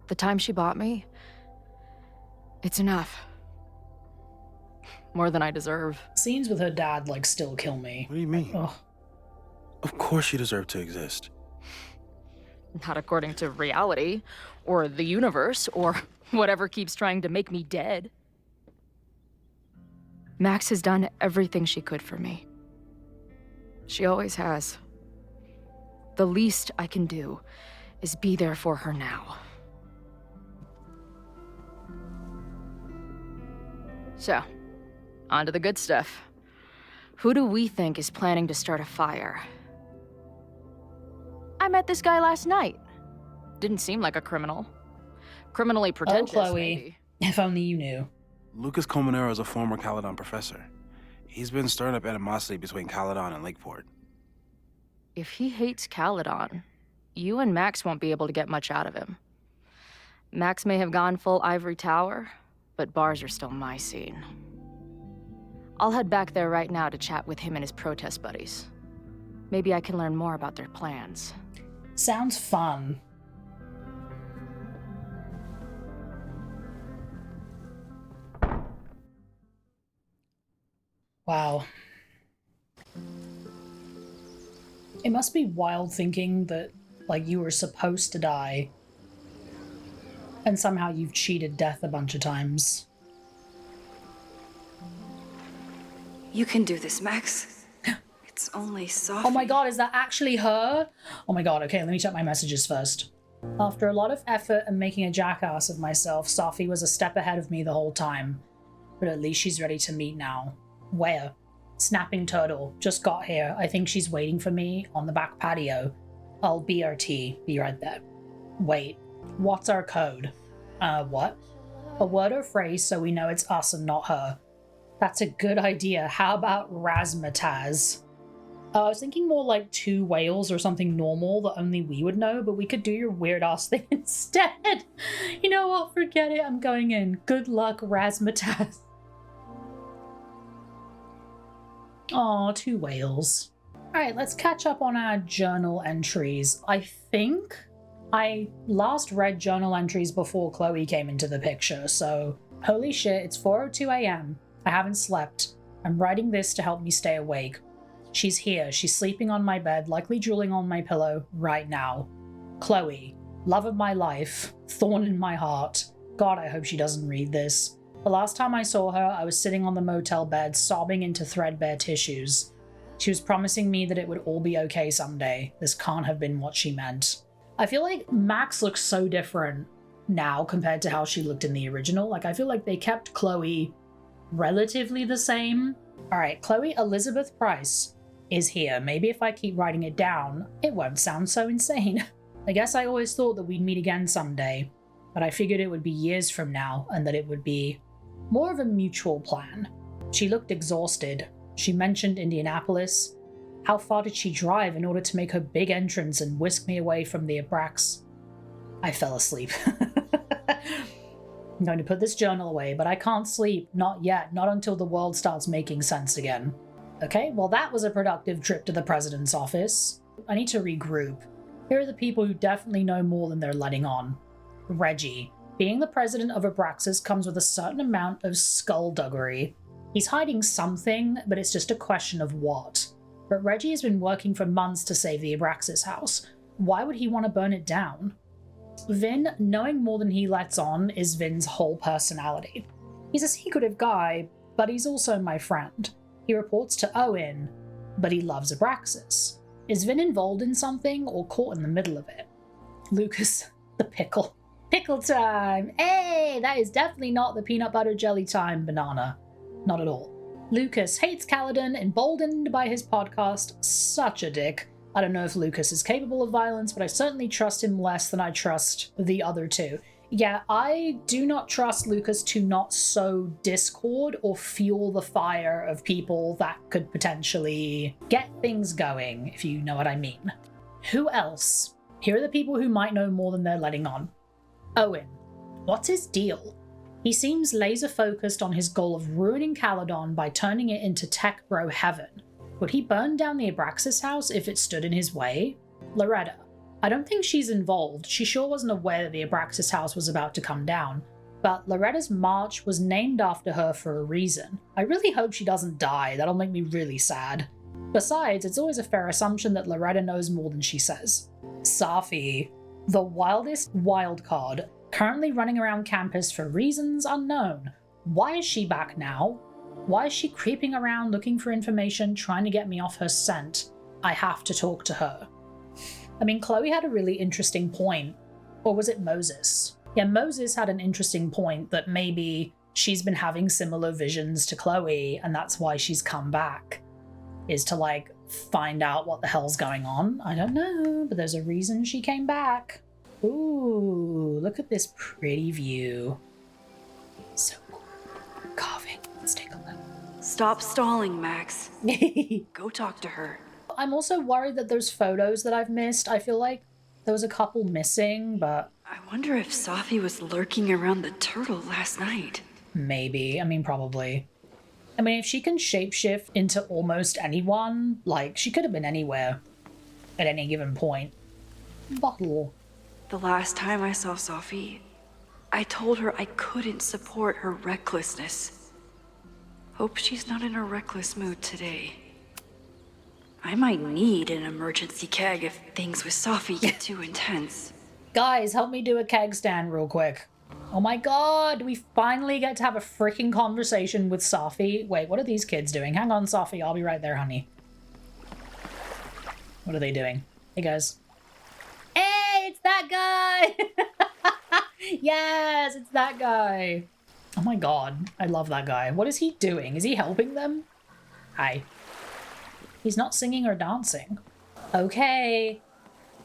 The time she bought me, it's enough. More than I deserve. Scenes with her dad, like, still kill me. What do you mean? Ugh. Of course you deserve to exist. Not according to reality, or the universe, or whatever keeps trying to make me dead. Max has done everything she could for me. She always has. The least I can do is be there for her now. So, on to the good stuff. Who do we think is planning to start a fire? I met this guy last night. Didn't seem like a criminal. Criminally pretentious, Oh, Chloe. maybe. If only you knew. Lucas Colmenero is a former Caledon professor. He's been stirring up animosity between Caledon and Lakeport. If he hates Caledon, you and Max won't be able to get much out of him. Max may have gone full ivory tower, but bars are still my scene. I'll head back there right now to chat with him and his protest buddies. Maybe I can learn more about their plans. Sounds fun. Wow. It must be wild thinking that, like, you were supposed to die, and somehow you've cheated death a bunch of times. You can do this, Max. It's only Safi. Oh my god, is that actually her? Oh my god, okay, let me check my messages first. After a lot of effort and making a jackass of myself, Safi was a step ahead of me the whole time. But at least she's ready to meet now. Where? Snapping Turtle. Just got here. I think she's waiting for me on the back patio. I'll BRT. Be right there. Wait. What's our code? What? A word or phrase so we know it's us and not her. That's a good idea. How about razzmatazz? I was thinking more like 2 whales or something normal that only we would know, but we could do your weird ass thing instead. You know what? Forget it. I'm going in. Good luck, Razmataz. Aw, 2 whales. Alright, let's catch up on our journal entries. I think I last read journal entries before Chloe came into the picture, so holy shit, it's 4:02 a.m. I haven't slept. I'm writing this to help me stay awake. She's here. She's sleeping on my bed, likely drooling on my pillow right now. Chloe, love of my life, thorn in my heart. God, I hope she doesn't read this. The last time I saw her, I was sitting on the motel bed, sobbing into threadbare tissues. She was promising me that it would all be okay someday. This can't have been what she meant. I feel like Max looks so different now compared to how she looked in the original. Like, I feel like they kept Chloe relatively the same. Alright, Chloe Elizabeth Price is here. Maybe if I keep writing it down, it won't sound so insane. I guess I always thought that we'd meet again someday, but I figured it would be years from now and that it would be more of a mutual plan. She looked exhausted. She mentioned Indianapolis. How far did she drive in order to make her big entrance and whisk me away from the Abrax? I fell asleep. I'm going to put this journal away, but I can't sleep. Not yet. Not until the world starts making sense again. Okay, well that was a productive trip to the president's office. I need to regroup. Here are the people who definitely know more than they're letting on. Reggie. Being the president of Abraxas comes with a certain amount of skullduggery. He's hiding something, but it's just a question of what. But Reggie has been working for months to save the Abraxas house. Why would he want to burn it down? Vin, knowing more than he lets on, is Vin's whole personality. He's a secretive guy, but he's also my friend. He reports to Owen, but he loves Abraxas. Is Vin involved in something or caught in the middle of it? Lucas, the pickle. Pickle time! Hey, that is definitely not the peanut butter jelly time banana. Not at all. Lucas hates Caledon, emboldened by his podcast. Such a dick. I don't know if Lucas is capable of violence, but I certainly trust him less than I trust the other two. Yeah, I do not trust Lucas to not sow discord or fuel the fire of people that could potentially get things going, if you know what I mean. Who else? Here are the people who might know more than they're letting on. Owen. What's his deal? He seems laser-focused on his goal of ruining Caledon by turning it into tech bro heaven. Would he burn down the Abraxas house if it stood in his way? Loretta. I don't think she's involved. She sure wasn't aware that the Abraxas house was about to come down. But Loretta's march was named after her for a reason. I really hope she doesn't die. That'll make me really sad. Besides, it's always a fair assumption that Loretta knows more than she says. Safi. The wildest wild card. Currently running around campus for reasons unknown. Why is she back now? Why is she creeping around looking for information, trying to get me off her scent? I have to talk to her. I mean, Chloe had a really interesting point. Or was it Moses? Yeah, Moses had an interesting point that maybe she's been having similar visions to Chloe and that's why she's come back. Is to, like, find out what the hell's going on. I don't know, but there's a reason she came back. Ooh, look at this pretty view. So cool. Carving. Let's take a look. Stop stalling, Max. Go talk to her. I'm also worried that those photos that I've missed, I feel like there was a couple missing, but... I wonder if Safi was lurking around the turtle last night. Maybe. I mean, probably. I mean, if she can shapeshift into almost anyone, like, she could have been anywhere at any given point. Bottle. The last time I saw Safi, I told her I couldn't support her recklessness. Hope she's not in a reckless mood today. I might need an emergency keg if things with Safi get too intense. Guys, help me do a keg stand real quick. Oh my god, we finally get to have a freaking conversation with Safi. Wait, what are these kids doing? Hang on, Safi, I'll be right there, honey. What are they doing? Hey, guys. Hey, it's that guy! Yes, it's that guy. Oh my god, I love that guy. What is he doing? Is he helping them? Hi. He's not singing or dancing. Okay.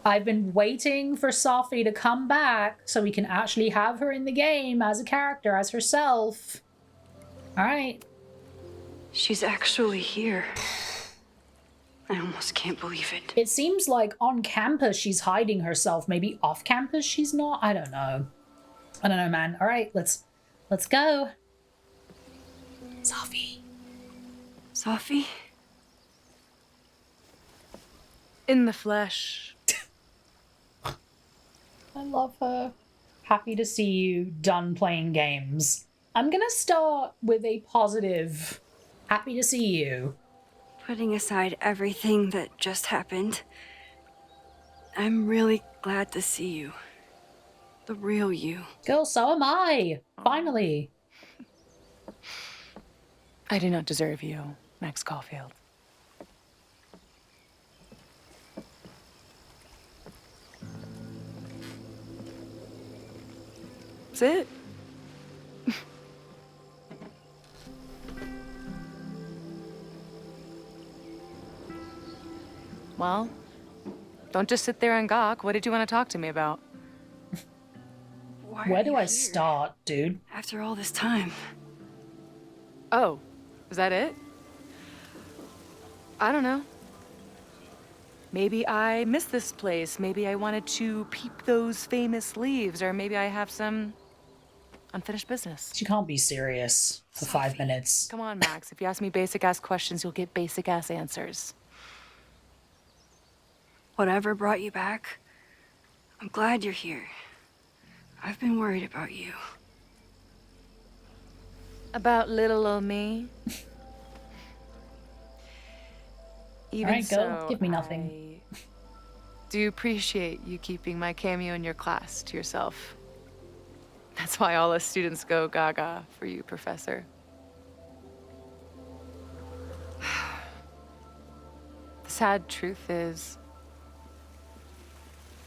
I've been waiting for Safi to come back so we can actually have her in the game as a character, as herself. Alright. She's actually here. I almost can't believe it. It seems like on campus she's hiding herself. Maybe off campus she's not. I don't know. I don't know, man. All right, let's go. Safi. Safi? In the flesh. I love her. Happy to see you done playing games. I'm gonna start with a positive. Happy to see you. Putting aside everything that just happened, I'm really glad to see you. The real you. Girl, so am I. Finally. I do not deserve you, Max Caulfield. That's it. Well, don't just sit there and gawk. What did you want to talk to me about? Where do I start, dude? After all this time. Oh, is that it? I don't know. Maybe I miss this place. Maybe I wanted to peep those famous leaves, or maybe I have some unfinished business. She can't be serious for 5 minutes. Come on, Max. If you ask me basic-ass questions, you'll get basic-ass answers. Whatever brought you back, I'm glad you're here. I've been worried about you. About little old me? Even All right, go. so, Give me nothing. I do appreciate you keeping my cameo in your class to yourself. That's why all us students go gaga for you, Professor. The sad truth is,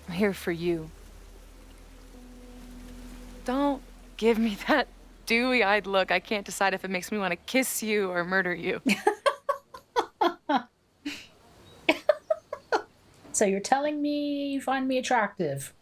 I'm here for you. Don't give me that dewy-eyed look. I can't decide if it makes me want to kiss you or murder you. So you're telling me you find me attractive?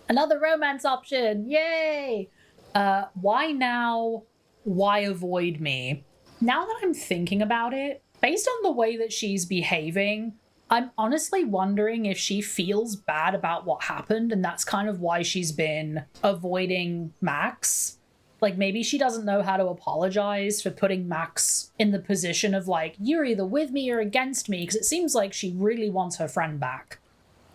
Another romance option! Yay! Why now? Why avoid me? Now that I'm thinking about it, based on the way that she's behaving, I'm honestly wondering if she feels bad about what happened, and that's kind of why she's been avoiding Max. Like, maybe she doesn't know how to apologize for putting Max in the position of, like, you're either with me or against me, because it seems like she really wants her friend back.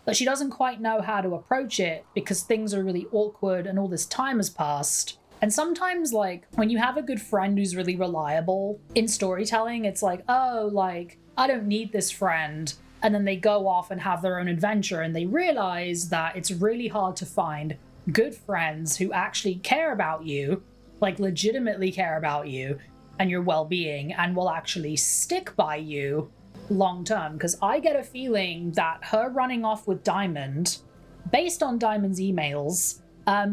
But she doesn't quite know how to approach it because things are really awkward and all this time has passed. And sometimes, like, when you have a good friend who's really reliable in storytelling, it's like, oh, like, I don't need this friend. And then they go off and have their own adventure and they realize that it's really hard to find good friends who actually care about you, like legitimately care about you and your well-being, and will actually stick by you long term. Because I get a feeling that her running off with Diamond, based on Diamond's emails,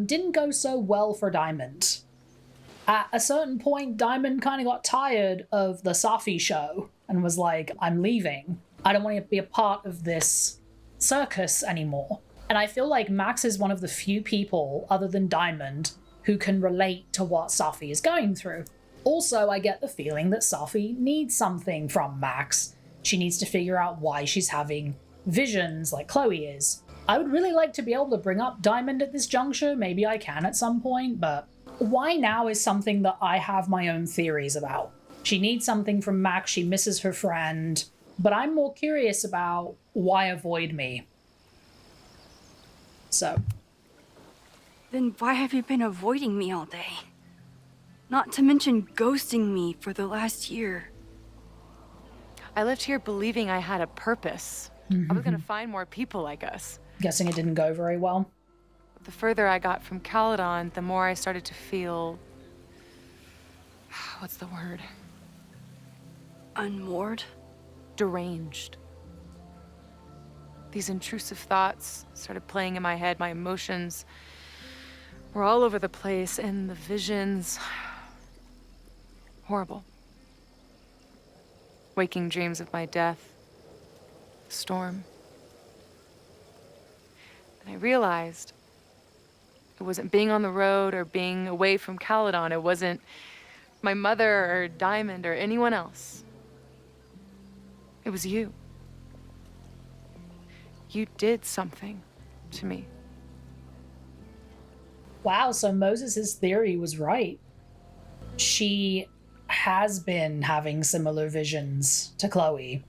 didn't go so well for Diamond. At a certain point, Diamond kind of got tired of the Safi show and was like, I'm leaving. I don't want to be a part of this circus anymore. And I feel like Max is one of the few people, other than Diamond, who can relate to what Safi is going through. Also, I get the feeling that Safi needs something from Max. She needs to figure out why she's having visions like Chloe is. I would really like to be able to bring up Diamond at this juncture. Maybe I can at some point, but why now is something that I have my own theories about. She needs something from Max. She misses her friend. But I'm more curious about why avoid me. So. Then why have you been avoiding me all day? Not to mention ghosting me for the last year. I left here believing I had a purpose. I was gonna find more people like us. Guessing it didn't go very well. The further I got from Caledon, the more I started to feel... what's the word? Unmoored? Deranged. These intrusive thoughts started playing in my head. My emotions were all over the place, and the visions... horrible. Waking dreams of my death. The storm. And I realized it wasn't being on the road or being away from Caledon. It wasn't my mother or Diamond or anyone else. It was you. You did something to me. Wow, so Moses' theory was right. She has been having similar visions to Chloe.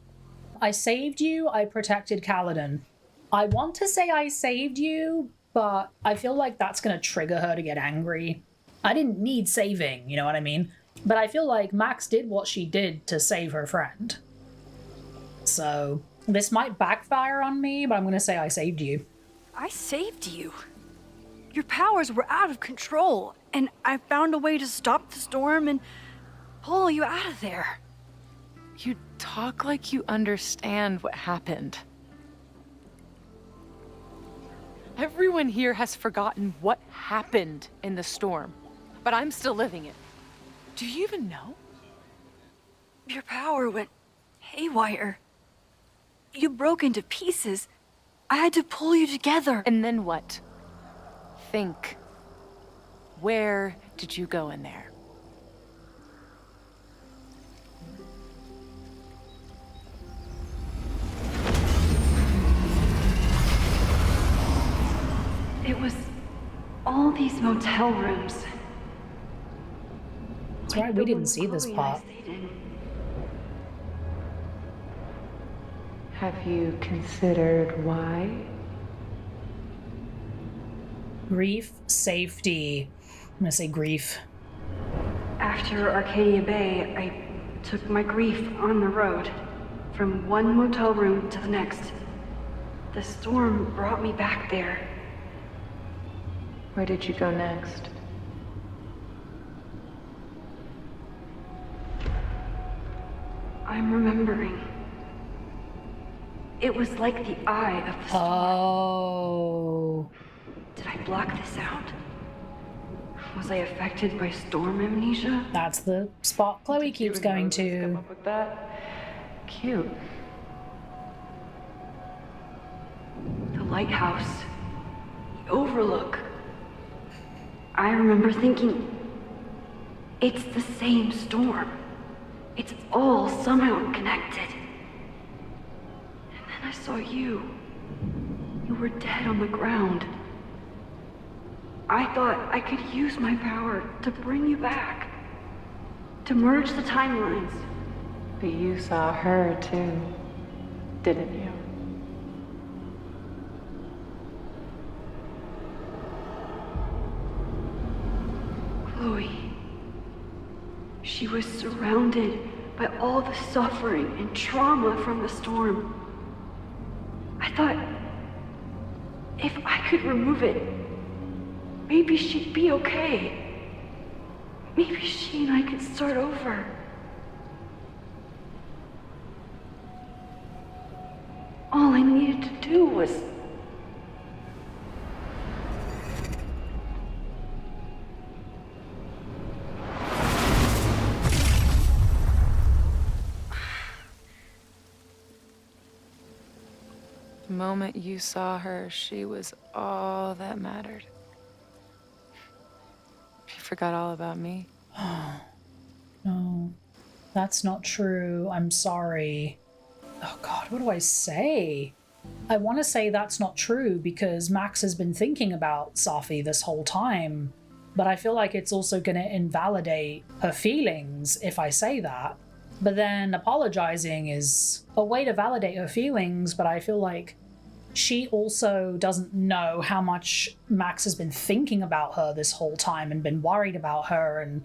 I saved you, I protected Caledon. I want to say I saved you, but I feel like that's going to trigger her to get angry. I didn't need saving, you know what I mean? But I feel like Max did what she did to save her friend. So this might backfire on me, but I'm going to say I saved you. I saved you. Your powers were out of control, and I found a way to stop the storm and pull you out of there. You talk like you understand what happened. Everyone here has forgotten what happened in the storm, but I'm still living it. Do you even know? Your power went haywire. You broke into pieces. I had to pull you together. And then what? Think. Where did you go in there? It was all these motel rooms. That's right, we didn't see this part. Have you considered why? Grief, safety. I'm gonna say grief. After Arcadia Bay, I took my grief on the road, from one motel room to the next. The storm brought me back there. Where did you go next? I'm remembering. It was like the eye of the storm. Oh. Did I block this out? Was I affected by storm amnesia? That's the spot Chloe keeps going to. Come up with that? Cute. The lighthouse. The overlook. I remember thinking, it's the same storm. It's all somehow connected. And then I saw you. You were dead on the ground. I thought I could use my power to bring you back. To merge the timelines. But you saw her too, didn't you? Chloe. She was surrounded by all the suffering and trauma from the storm. I thought, if I could remove it, maybe she'd be okay. Maybe she and I could start over. All I needed to do was... The moment you saw her, she was all that mattered. You forgot all about me. No, that's not true. I'm sorry. Oh God, what do I say? I want to say that's not true because Max has been thinking about Safi this whole time, but I feel like it's also going to invalidate her feelings if I say that. But then apologizing is a way to validate her feelings, but I feel like she also doesn't know how much Max has been thinking about her this whole time and been worried about her, and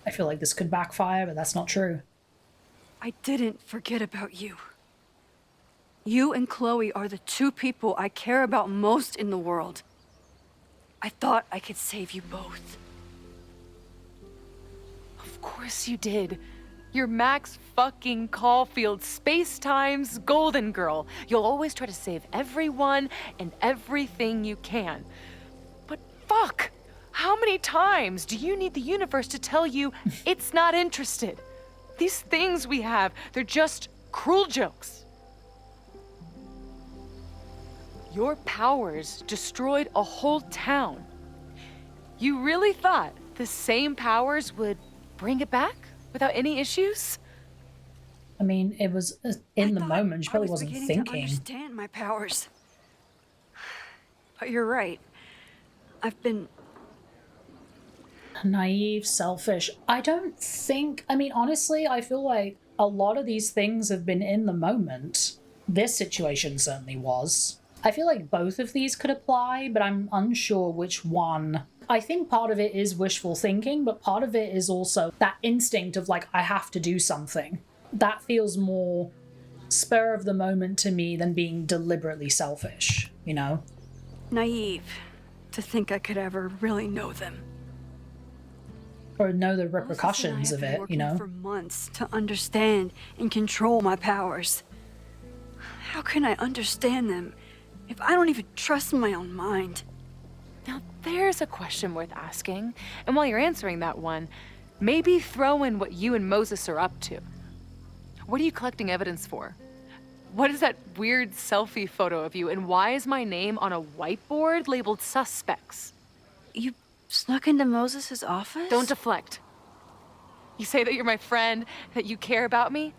I feel like this could backfire, but that's not true. I didn't forget about you. You and Chloe are the two people I care about most in the world. I thought I could save you both. Of course you did. You're Max fucking Caulfield, Space-Time's golden girl. You'll always try to save everyone and everything you can. But fuck! How many times do you need the universe to tell you it's not interested? These things we have, they're just cruel jokes. Your powers destroyed a whole town. You really thought the same powers would bring it back without any issues? I mean, it was in the moment. She probably wasn't thinking. I understand my powers. But you're right. I've been naive, selfish. I don't think, I mean, honestly, I feel like a lot of these things have been in the moment. This situation certainly was. I feel like both of these could apply, but I'm unsure which one. I think part of it is wishful thinking, but part of it is also that instinct of like, I have to do something. That feels more spur of the moment to me than being deliberately selfish, you know? naive to think I could ever really know them. Or know the repercussions of it, you know? For months to understand and control my powers. How can I understand them if I don't even trust my own mind? Now there's a question worth asking, and while you're answering that one, maybe throw in what you and Moses are up to. What are you collecting evidence for? What is that weird selfie photo of you, and why is my name on a whiteboard labeled suspects? You snuck into Moses's office? Don't deflect. You say that you're my friend, that you care about me?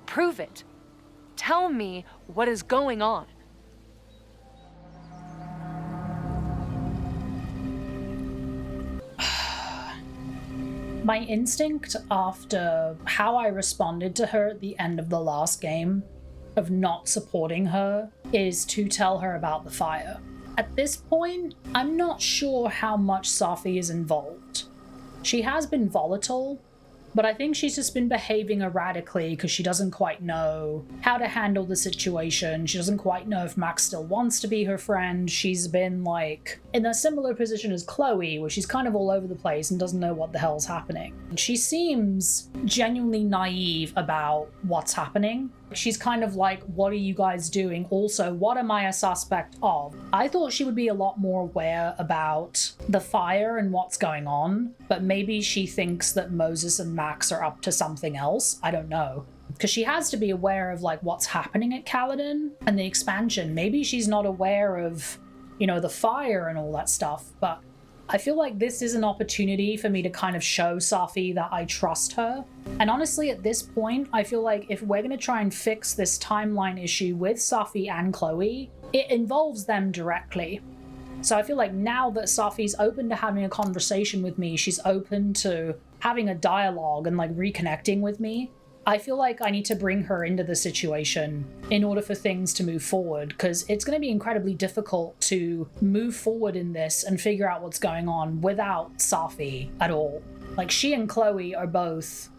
Prove it. Tell me what is going on. My instinct after how I responded to her at the end of the last game, of not supporting her, is to tell her about the fire. At this point, I'm not sure how much Safi is involved. She has been volatile, but I think she's just been behaving erratically because she doesn't quite know how to handle the situation. She doesn't quite know if Max still wants to be her friend. She's been like in a similar position as Chloe, where she's kind of all over the place and doesn't know what the hell's happening. And she seems genuinely naive about what's happening. She's kind of like, what are you guys doing? Also, what am I a suspect of? I thought she would be a lot more aware about the fire and what's going on, but maybe she thinks that Moses and Max are up to something else. I don't know. Because she has to be aware of like what's happening at Caledon and the expansion. Maybe she's not aware of, you know, the fire and all that stuff, but I feel like this is an opportunity for me to kind of show Safi that I trust her. And honestly, at this point, I feel like if we're going to try and fix this timeline issue with Safi and Chloe, it involves them directly. So I feel like now that Safi's open to having a conversation with me, she's open to having a dialogue and like reconnecting with me, I feel like I need to bring her into the situation in order for things to move forward, because it's going to be incredibly difficult to move forward in this and figure out what's going on without Safi at all. Like, she and Chloe are both,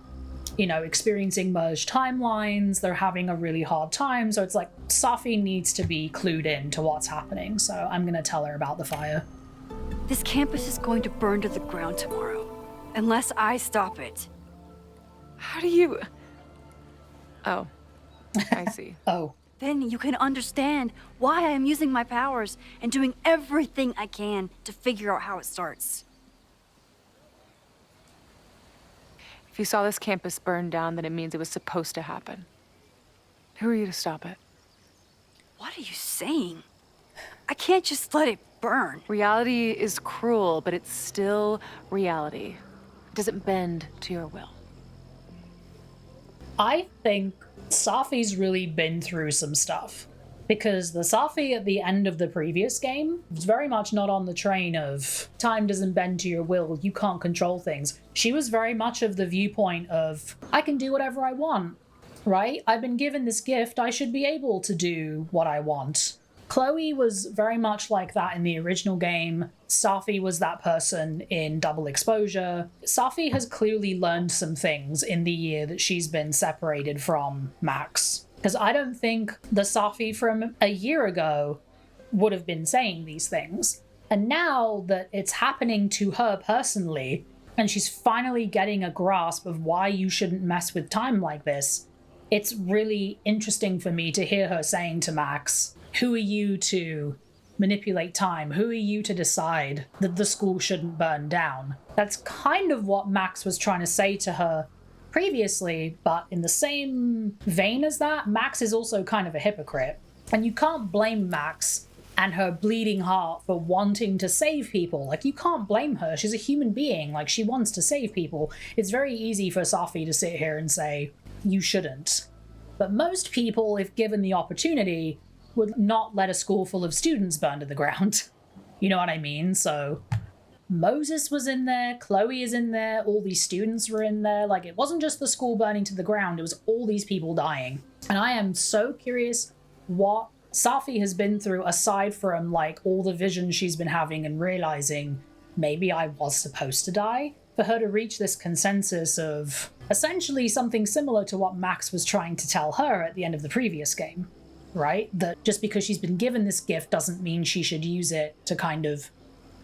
you know, experiencing merged timelines. They're having a really hard time. So it's like Safi needs to be clued in to what's happening. So I'm going to tell her about the fire. This campus is going to burn to the ground tomorrow, unless I stop it. How do you... Oh, I see. Oh. Then you can understand why I am using my powers and doing everything I can to figure out how it starts. If you saw this campus burn down, then it means it was supposed to happen. Who are you to stop it? What are you saying? I can't just let it burn. Reality is cruel, but it's still reality. It doesn't bend to your will. I think Safi's really been through some stuff, because the Safi at the end of the previous game was very much not on the train of time doesn't bend to your will, you can't control things. She was very much of the viewpoint of, I can do whatever I want, right? I've been given this gift, I should be able to do what I want. Chloe was very much like that in the original game. Safi was that person in Double Exposure. Safi has clearly learned some things in the year that she's been separated from Max. Because I don't think the Safi from a year ago would have been saying these things. And now that it's happening to her personally, and she's finally getting a grasp of why you shouldn't mess with time like this, it's really interesting for me to hear her saying to Max, who are you to manipulate time? Who are you to decide that the school shouldn't burn down? That's kind of what Max was trying to say to her previously, but in the same vein as that, Max is also kind of a hypocrite. And you can't blame Max and her bleeding heart for wanting to save people. Like, you can't blame her. She's a human being. Like, she wants to save people. It's very easy for Safi to sit here and say, you shouldn't. But most people, if given the opportunity, would not let a school full of students burn to the ground. You know what I mean? So Moses was in there, Chloe is in there, all these students were in there. Like, it wasn't just the school burning to the ground, it was all these people dying. And I am so curious what Safi has been through, aside from like all the visions she's been having and realizing maybe I was supposed to die, for her to reach this consensus of essentially something similar to what Max was trying to tell her at the end of the previous game, right? That just because she's been given this gift doesn't mean she should use it to kind of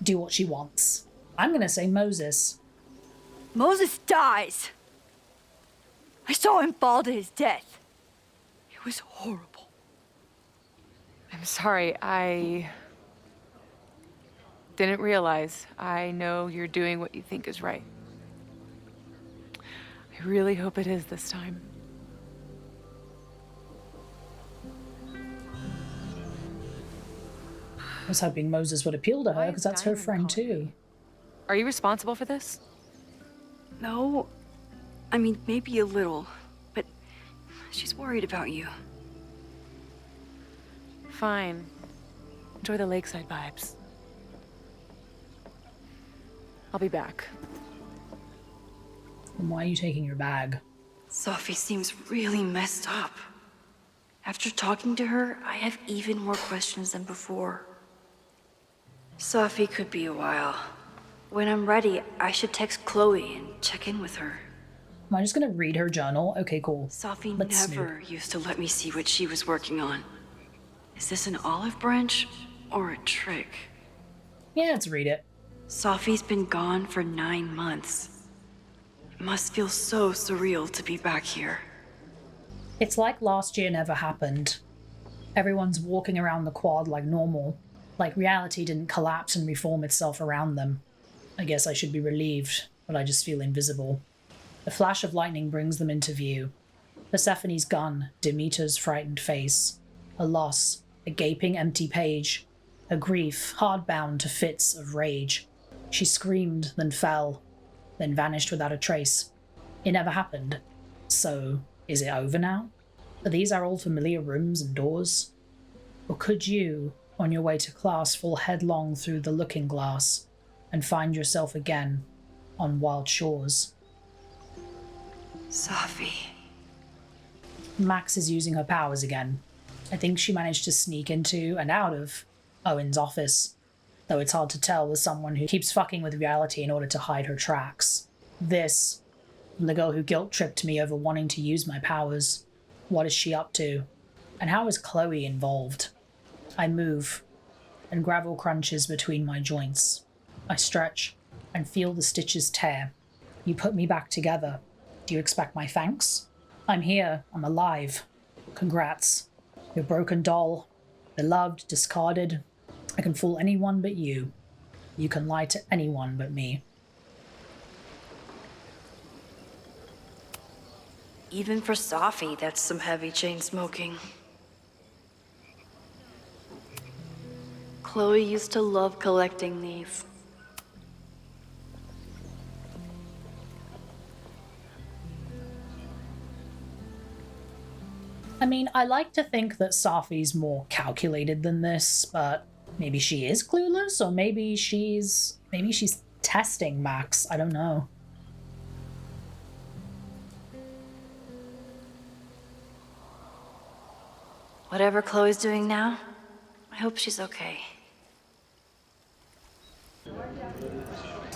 do what she wants. I'm gonna say Moses. Moses dies. I saw him fall to his death. It was horrible. I'm sorry, I didn't realize. I know you're doing what you think is right. I really hope it is this time. I was hoping Moses would appeal to her because that's her friend too. Are you responsible for this? No. I mean, maybe a little, but she's worried about you. Fine. Enjoy the lakeside vibes. I'll be back. And why are you taking your bag? Safi seems really messed up. After talking to her, I have even more questions than before. Safi could be a while. When I'm ready, I should text Chloe and check in with her. Am I just gonna read her journal? Okay, cool. Safi Let's never used to let me see what she was working on. Is this an olive branch or a trick? Yeah, let's read it. Safi's been gone for 9 months. It must feel so surreal to be back here. It's like last year never happened. Everyone's walking around the quad like normal, like reality didn't collapse and reform itself around them. I guess I should be relieved, but I just feel invisible. The flash of lightning brings them into view. Persephone's gun, Demeter's frightened face, a loss, a gaping empty page, a grief hard-bound to fits of rage. She screamed, then fell, then vanished without a trace. It never happened. So, is it over now? Are these our old familiar rooms and doors? Or could you, on your way to class, fall headlong through the looking glass and find yourself again on wild shores? Safi. Max is using her powers again. I think she managed to sneak into and out of Owen's office, though it's hard to tell with someone who keeps fucking with reality in order to hide her tracks. This, the girl who guilt-tripped me over wanting to use my powers. What is she up to? And how is Chloe involved? I move, and gravel crunches between my joints. I stretch, and feel the stitches tear. You put me back together. Do you expect my thanks? I'm here. I'm alive. Congrats. Your broken doll. Beloved, discarded. I can fool anyone but you. You can lie to anyone but me. Even for Safi, that's some heavy chain smoking. Chloe used to love collecting these. I mean, I like to think that Safi's more calculated than this, but maybe she is clueless, or maybe she's testing Max. I don't know. Whatever Chloe's doing now, I hope she's okay.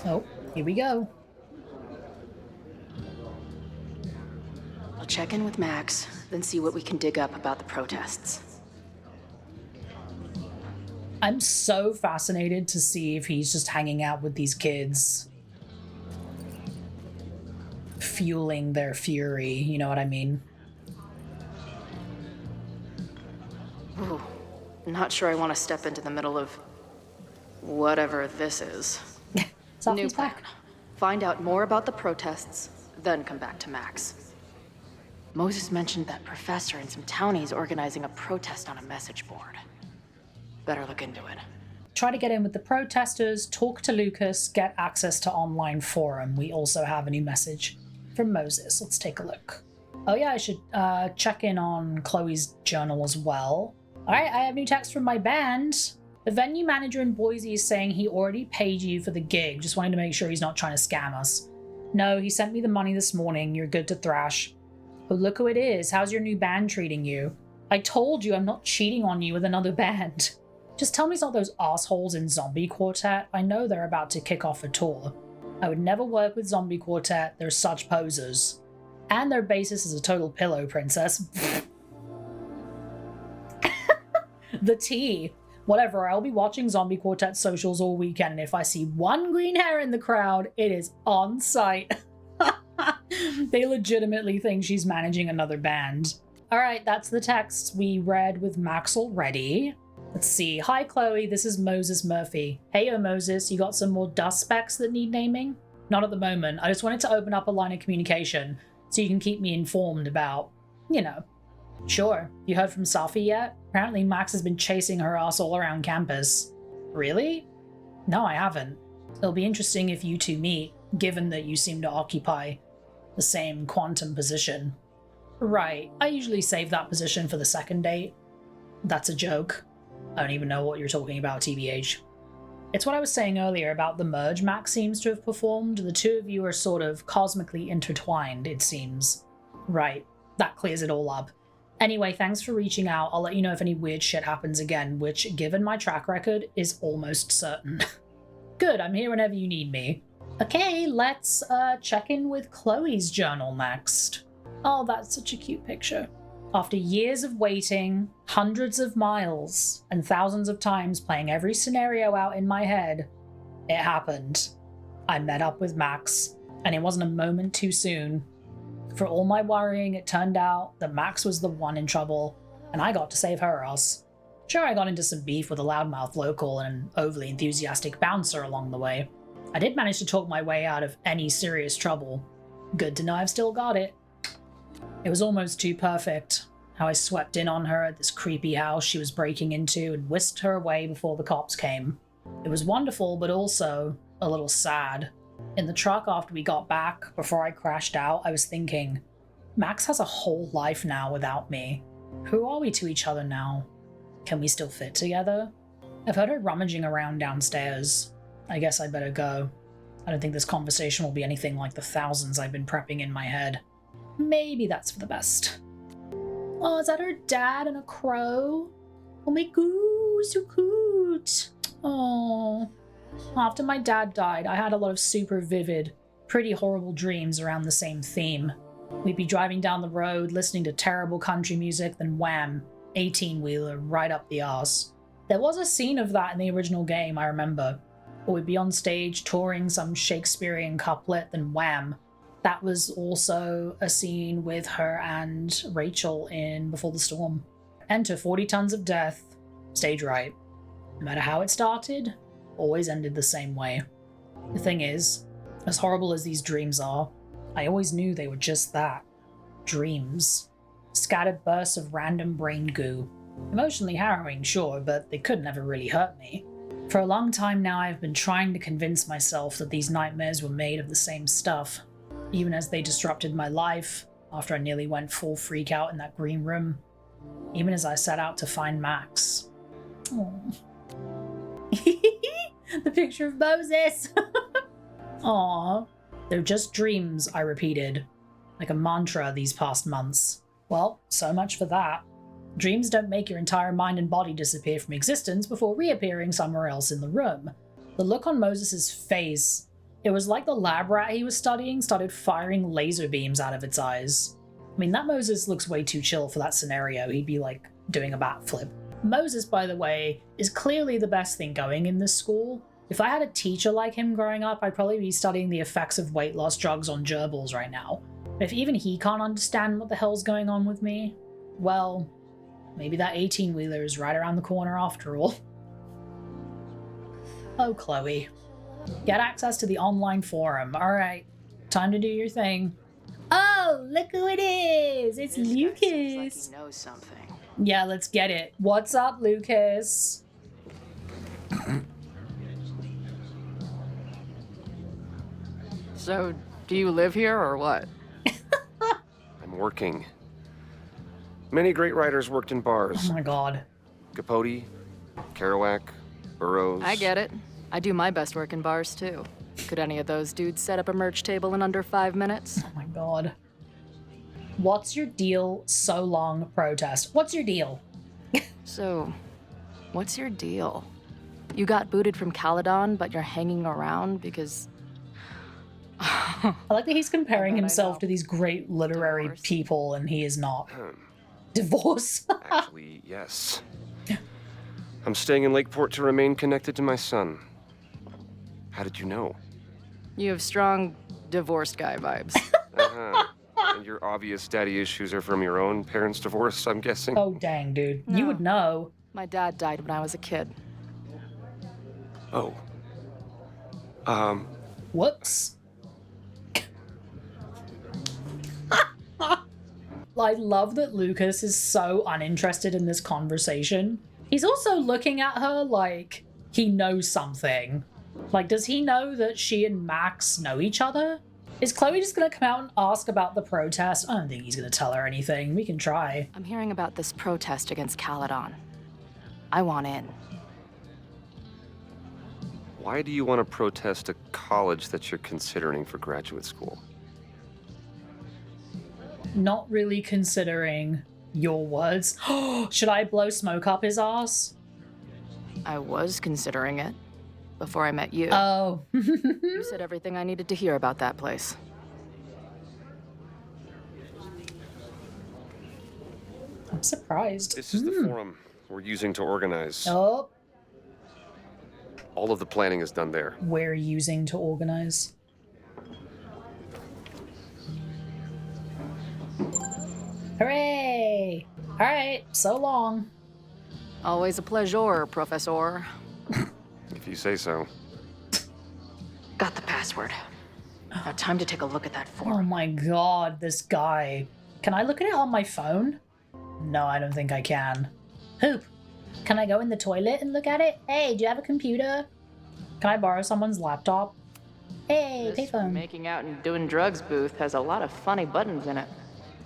Oh, here we go. I'll check in with Max, then see what we can dig up about the protests. I'm so fascinated to see if he's just hanging out with these kids, fueling their fury, you know what I mean? Ooh, not sure I want to step into the middle of whatever this is. New plan. Find out more about the protests, then come back to Max. Moses mentioned that professor and some townies organizing a protest on a message board. Better look into it. Try to get in with the protesters, talk to Lucas, get access to online forum. We also have a new message from Moses. Let's take a look. Oh yeah, I should check in on Chloe's journal as well. Alright, I have new text from my band. The venue manager in Boise is saying he already paid you for the gig. Just wanted to make sure he's not trying to scam us. No, he sent me the money this morning. You're good to thrash. But look who it is. How's your new band treating you? I told you I'm not cheating on you with another band. Just tell me it's not those assholes in Zombie Quartet. I know they're about to kick off a tour. I would never work with Zombie Quartet. They're such posers. And their bassist is a total pillow princess. The tea. Whatever, I'll be watching Zombie Quartet socials all weekend, and if I see one green hair in the crowd, it is on site. They legitimately think she's managing another band. Alright, that's the text we read with Max already. Let's see. Hi Chloe, this is Moses Murphy. Heyo Moses, you got some more dust specks that need naming? Not at the moment. I just wanted to open up a line of communication so you can keep me informed about, you know. Sure. You heard from Safi yet? Apparently Max has been chasing her ass all around campus. Really? No, I haven't. It'll be interesting if you two meet, given that you seem to occupy the same quantum position. Right. I usually save that position for the second date. That's a joke. I don't even know what you're talking about, TBH. It's what I was saying earlier about the merge Max seems to have performed. The two of you are sort of cosmically intertwined, it seems. Right. That clears it all up. Anyway, thanks for reaching out. I'll let you know if any weird shit happens again, which, given my track record, is almost certain. Good, I'm here whenever you need me. Okay, let's check in with Chloe's journal next. Oh, that's such a cute picture. After years of waiting, hundreds of miles, and thousands of times playing every scenario out in my head, it happened. I met up with Max, and it wasn't a moment too soon. For all my worrying, it turned out that Max was the one in trouble, and I got to save her ass. Sure, I got into some beef with a loudmouth local and an overly enthusiastic bouncer along the way. I did manage to talk my way out of any serious trouble. Good to know I've still got it. It was almost too perfect, how I swept in on her at this creepy house she was breaking into and whisked her away before the cops came. It was wonderful, but also a little sad. In the truck after we got back, before I crashed out, I was thinking, Max has a whole life now without me. Who are we to each other now? Can we still fit together? I've heard her rummaging around downstairs. I guess I better go. I don't think this conversation will be anything like the thousands I've been prepping in my head. Maybe that's for the best. Oh, is that her dad and a crow? Oh my god, so cute. Oh. After my dad died, I had a lot of super vivid, pretty horrible dreams around the same theme. We'd be driving down the road, listening to terrible country music, then wham, 18-wheeler right up the arse. There was a scene of that in the original game, I remember. Or we'd be on stage touring some Shakespearean couplet, then wham. That was also a scene with her and Rachel in Before the Storm. Enter 40 Tons of Death. Stage right. No matter how it started, always ended the same way. The thing is, as horrible as these dreams are, I always knew they were just that. Dreams. Scattered bursts of random brain goo. Emotionally harrowing, sure, but they could never really hurt me. For a long time now, I've been trying to convince myself that these nightmares were made of the same stuff, even as they disrupted my life after I nearly went full freak out in that green room, even as I set out to find Max. Aww. The picture of Moses! Aww. They're just dreams, I repeated, like a mantra these past months. Well, so much for that. Dreams don't make your entire mind and body disappear from existence before reappearing somewhere else in the room. The look on Moses' face, it was like the lab rat he was studying started firing laser beams out of its eyes. I mean, that Moses looks way too chill for that scenario. He'd be like doing a backflip. Moses, by the way, is clearly the best thing going in this school. If I had a teacher like him growing up, I'd probably be studying the effects of weight loss drugs on gerbils right now. But if even he can't understand what the hell's going on with me, well, maybe that 18-wheeler is right around the corner after all. Oh, Chloe. Get access to the online forum. Alright, time to do your thing. Oh, look who it is! It's This Lucas! guy seems like he knows something. Yeah, let's get it. What's up, Lucas? So, do you live here or what? I'm working. Many great writers worked in bars. Oh my god. Capote, Kerouac, Burroughs. I get it. I do my best work in bars, too. Could any of those dudes set up a merch table in under 5 minutes? Oh my god. What's your deal, so long protest? What's your deal? So, what's your deal? You got booted from Caledon, but you're hanging around because... I like that he's comparing himself to these great literary people, and he is not. Divorce? Actually, yes. I'm staying in Lakeport to remain connected to my son. How did you know? You have strong divorced guy vibes. Uh-huh. And your obvious daddy issues are from your own parents' divorce, I'm guessing? Oh, dang, dude. You would know. My dad died when I was a kid. Oh. Whoops. I love that Lucas is so uninterested in this conversation. He's also looking at her like he knows something. Like, does he know that she and Max know each other? Is Chloe just gonna come out and ask about the protest? I don't think he's gonna tell her anything. We can try. I'm hearing about this protest against Caledon. I want in. Why do you want to protest a college that you're considering for graduate school? Not really considering your words. Should I blow smoke up his ass? I was considering it before I met you. Oh. You said everything I needed to hear about that place. I'm surprised. This is the forum we're using to organize. Oh. All of the planning is done there. We're using to organize. Hooray! Alright, so long. Always a pleasure, Professor. If you say so. Got the password. Now time to take a look at that form. Oh my god, this guy. Can I look at it on my phone? No, I don't think I can. Hoop, can I go in the toilet and look at it? Hey, do you have a computer? Can I borrow someone's laptop? Hey, This payphone. making out and doing drugs booth has a lot of funny buttons in it.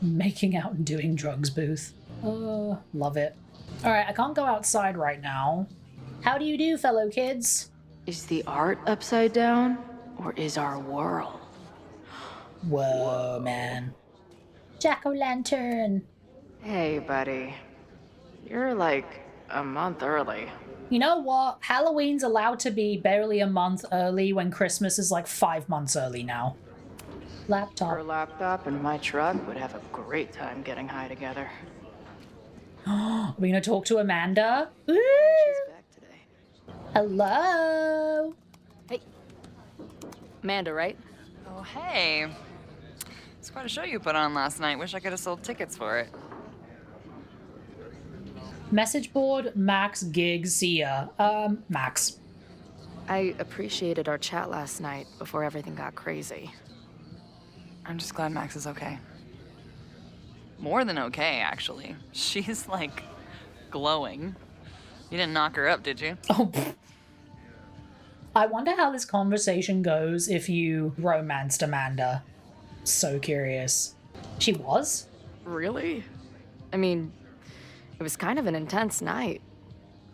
Making out and doing drugs booth. Love it. Alright, I can't go outside right now. How do you do, fellow kids? Is the art upside down, or is our world? Whoa, man. Jack-o'-lantern. Hey, buddy. You're like a month early. You know what? Halloween's allowed to be barely a month early when Christmas is like 5 months early now. Laptop. Her laptop and my truck would have a great time getting high together. Are we gonna talk to Amanda? Ooh. She's back today. Hello. Hey. Amanda, right? Oh, hey. It's quite a show you put on last night. Wish I could have sold tickets for it. Message board, Max, gig, see ya. Max. I appreciated our chat last night before everything got crazy. I'm just glad Max is okay. More than okay, actually. She's, like, glowing. You didn't knock her up, did you? Oh. I wonder how this conversation goes if you romanced Amanda. So curious. She was? Really? I mean, it was kind of an intense night.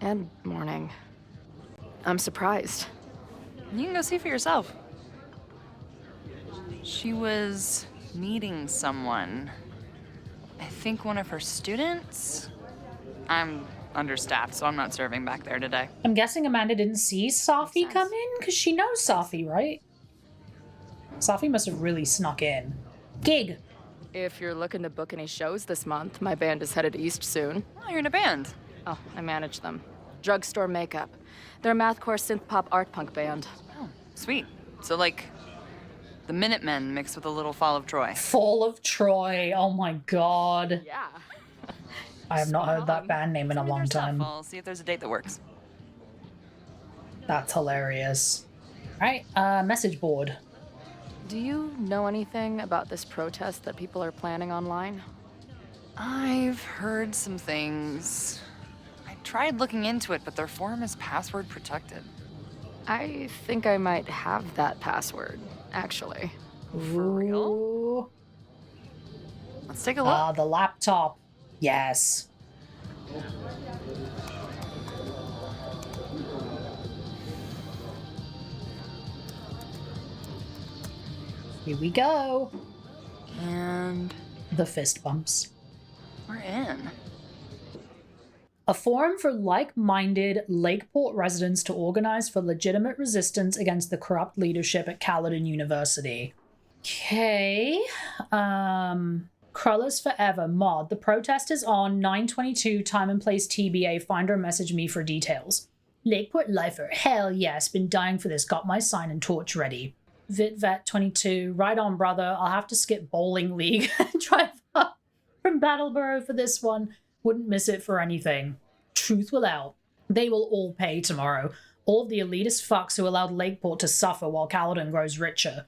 And morning. I'm surprised. You can go see for yourself. She was meeting someone. I think one of her students? I'm understaffed, so I'm not serving back there today. I'm guessing Amanda didn't see Safi come in because she knows Safi, right? Safi must have really snuck in. Gig. If you're looking to book any shows this month, my band is headed east soon. Oh, you're in a band. Oh, I manage them. Drugstore Makeup. They're a mathcore synth-pop art punk band. Oh, sweet. So, like, the Minutemen mixed with a little Fall of Troy. Fall of Troy. Oh my god. Yeah. I have not heard that band name in a long time. I'll see if there's a date that works. That's hilarious. Alright, message board. Do you know anything about this protest that people are planning online? I've heard some things. I tried looking into it, but their forum is password protected. I think I might have that password, actually. For real? Let's take a look. The laptop. Yes. Here we go. And The fist bumps. we're in. A forum for like-minded Lakeport residents to organize for legitimate resistance against the corrupt leadership at Caledon University. Okay. Crullers Forever mod. The protest is on 9/22 time and place TBA. Find or message me for details. Lakeport lifer. Hell yes. Been dying for this. Got my sign and torch ready. VitVet22. Right on, brother. I'll have to skip bowling league and drive up from Battleboro for this one. Wouldn't miss it for anything. Truth will out. They will all pay tomorrow. All of the elitist fucks who allowed Lakeport to suffer while Caledon grows richer.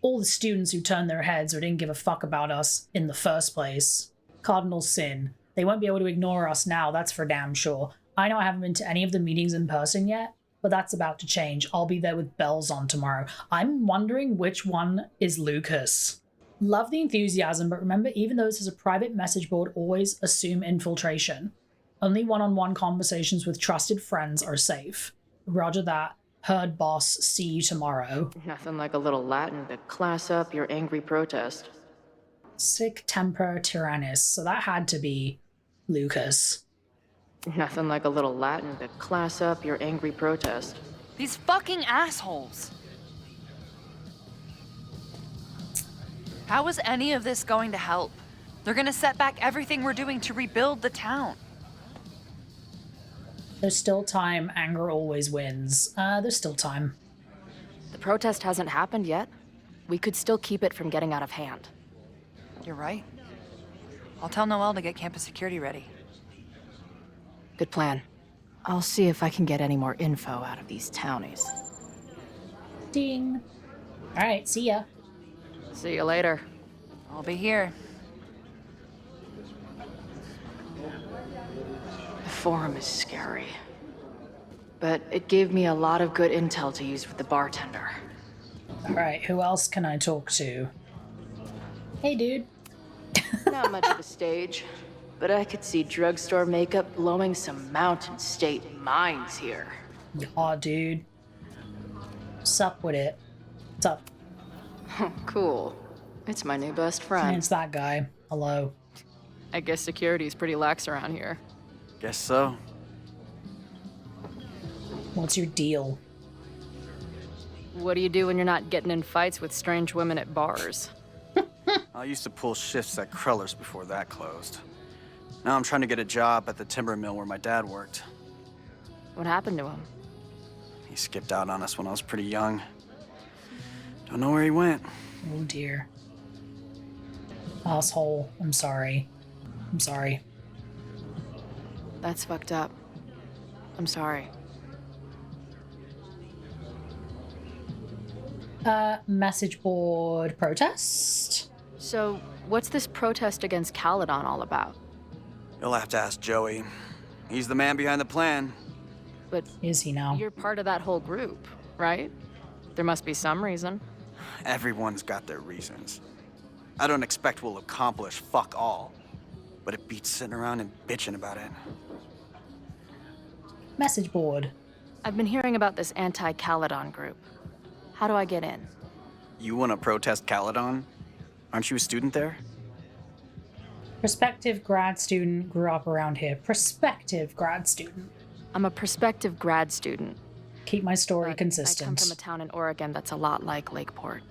All the students who turned their heads or didn't give a fuck about us in the first place. Cardinal sin. They won't be able to ignore us now, that's for damn sure. I know I haven't been to any of the meetings in person yet, but that's about to change. I'll be there with bells on tomorrow. I'm wondering which one is Lucas. Love the enthusiasm, but remember, even though this is a private message board, always assume infiltration. Only one-on-one conversations with trusted friends are safe. Roger that. Heard, boss. See you tomorrow. Nothing like a little Latin to class up your angry protest. Sic temper tyrannis. So that had to be Lucas. Nothing like a little Latin to class up your angry protest. These fucking assholes. How is any of this going to help? They're gonna set back everything we're doing to rebuild the town. There's still time. Anger always wins. There's still time. The protest hasn't happened yet. We could still keep it from getting out of hand. You're right. I'll tell Noelle to get campus security ready. Good plan. I'll see if I can get any more info out of these townies. Ding. Alright, see ya. See you later. I'll be here. The forum is scary. But it gave me a lot of good intel to use with the bartender. Alright, who else can I talk to? Hey, dude. Not much of a stage, but I could see drugstore makeup blowing some Mountain State minds here. Aw, dude. What's up with it? What's up? Cool. It's my new best friend. It's that guy. Hello. I guess security's pretty lax around here. Guess so. What's your deal? What do you do when you're not getting in fights with strange women at bars? I used to pull shifts at Crullers before that closed. Now I'm trying to get a job at the timber mill where my dad worked. What happened to him? He skipped out on us when I was pretty young. Don't know where he went. Oh dear. Asshole. I'm sorry. I'm sorry. That's fucked up. I'm sorry. Message board protest? So, what's this protest against Caledon all about? You'll have to ask Joey. He's the man behind the plan. But is he now? You're part of that whole group, right? There must be some reason. Everyone's got their reasons. I don't expect we'll accomplish fuck all, but it beats sitting around and bitching about it. Message board. I've been hearing about this anti-Caledon group. How do I get in? You want to protest Caledon? Aren't you a student there? Prospective grad student, grew up around here. Prospective grad student. I'm a prospective grad student. Keep my story consistent. I come from a town in Oregon that's a lot like Lakeport.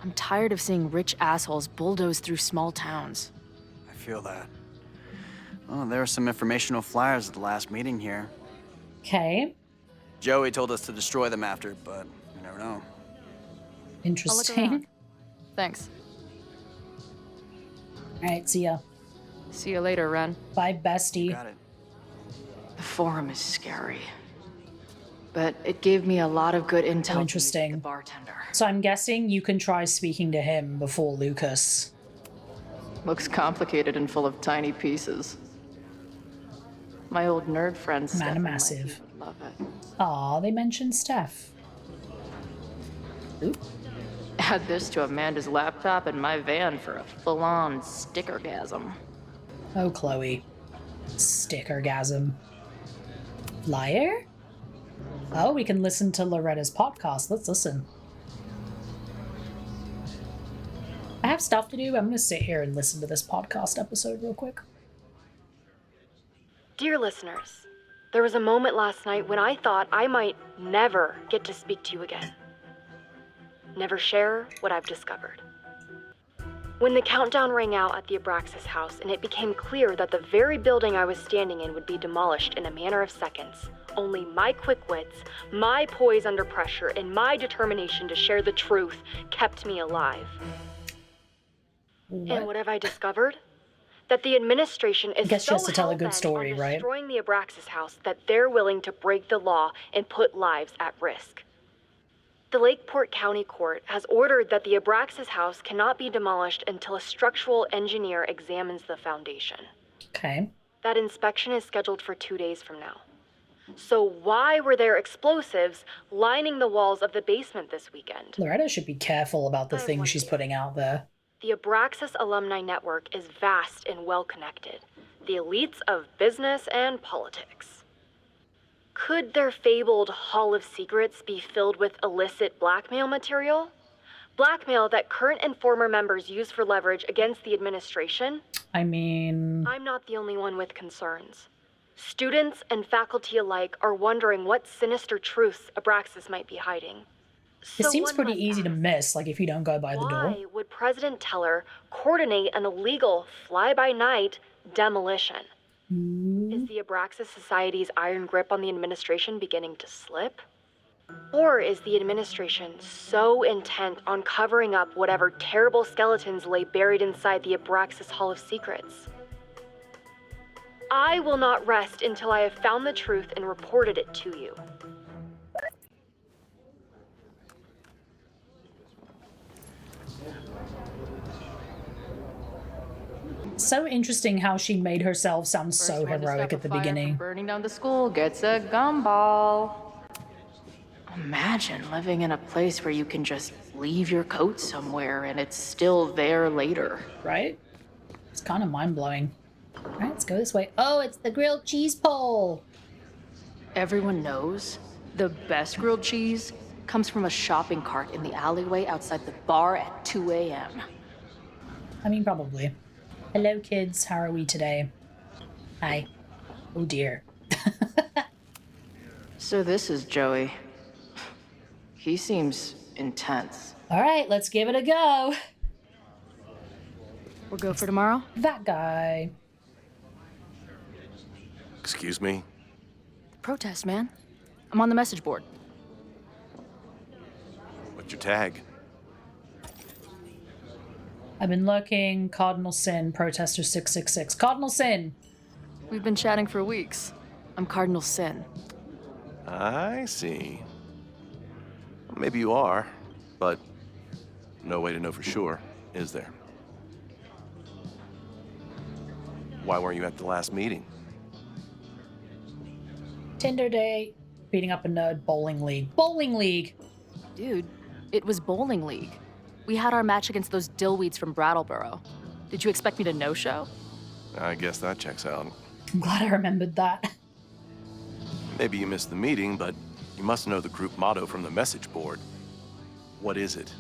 I'm tired of seeing rich assholes bulldoze through small towns. I feel that. Oh, there were some informational flyers at the last meeting here. Okay. Joey told us to destroy them after, but you never know. Interesting. Thanks. Alright, see ya. See you later, Ren. Bye, bestie. Got it. The forum is scary. But it gave me a lot of good intel. Interesting. The bartender. So I'm guessing you can try speaking to him before Lucas. Looks complicated and full of tiny pieces. My old nerd friend Steph Massive. would love it. Aw, they mentioned Steph. Oop. Add this to Amanda's laptop and my van for a full-on stickergasm. Oh, Chloe. Stickergasm. Liar? Oh, we can listen to Loretta's podcast. Let's listen. have stuff to do. I'm gonna sit here and listen to this podcast episode real quick. Dear listeners, there was a moment last night when I thought I might never get to speak to you again. Never share what I've discovered. When the countdown rang out at the Abraxas house and it became clear that the very building I was standing in would be demolished in a matter of seconds, only my quick wits, my poise under pressure, and my determination to share the truth kept me alive. And what have I discovered? That the administration is guess so just to tell a good hell-bent story, on right? destroying the Abraxas house that they're willing to break the law and put lives at risk. The Lakeport County Court has ordered that the Abraxas house cannot be demolished until a structural engineer examines the foundation. Okay. That inspection is scheduled for 2 days from now. So why were there explosives lining the walls of the basement this weekend? Loretta should be careful about the things she's putting out there. The Abraxas alumni network is vast and well-connected. The elites of business and politics. Could their fabled Hall of Secrets be filled with illicit blackmail material? Blackmail that current and former members use for leverage against the administration? I mean... I'm not the only one with concerns. Students and faculty alike are wondering what sinister truths Abraxas might be hiding. It So seems one pretty must easy to miss, like if you don't go by the door. why would President Teller coordinate an illegal fly-by-night demolition? Is the Abraxas Society's iron grip on the administration beginning to slip? Or is the administration so intent on covering up whatever terrible skeletons lay buried inside the Abraxas Hall of Secrets? I will not rest until I have found the truth and reported it to you. So interesting how she made herself sound so heroic at the beginning. Burning down the school gets a gumball. Imagine living in a place where you can just leave your coat somewhere and it's still there later. Right? It's kind of mind-blowing. Alright, let's go this way. Oh, it's the grilled cheese pole! Everyone knows the best grilled cheese comes from a shopping cart in the alleyway outside the bar at 2 a.m. I mean, probably. Hello, kids. How are we today? Hi. Oh, dear. So this is Joey. He seems intense. Alright, let's give it a go. We'll go for tomorrow? That guy. Excuse me? Protest, man. I'm on the message board. What's your tag? I've been lurking. Cardinal Sin, Protester 666. Cardinal Sin! We've been chatting for weeks. I'm Cardinal Sin. I see. Maybe you are, but no way to know for sure, is there? Why weren't you at the last meeting? Tinder date. Beating up a nerd. Bowling league. Bowling league! Dude, it was bowling league. We had our match against those dillweeds from Brattleboro. Did you expect me to no-show? I guess that checks out. I'm glad I remembered that. Maybe you missed the meeting, but you must know the group motto from the message board. What is it?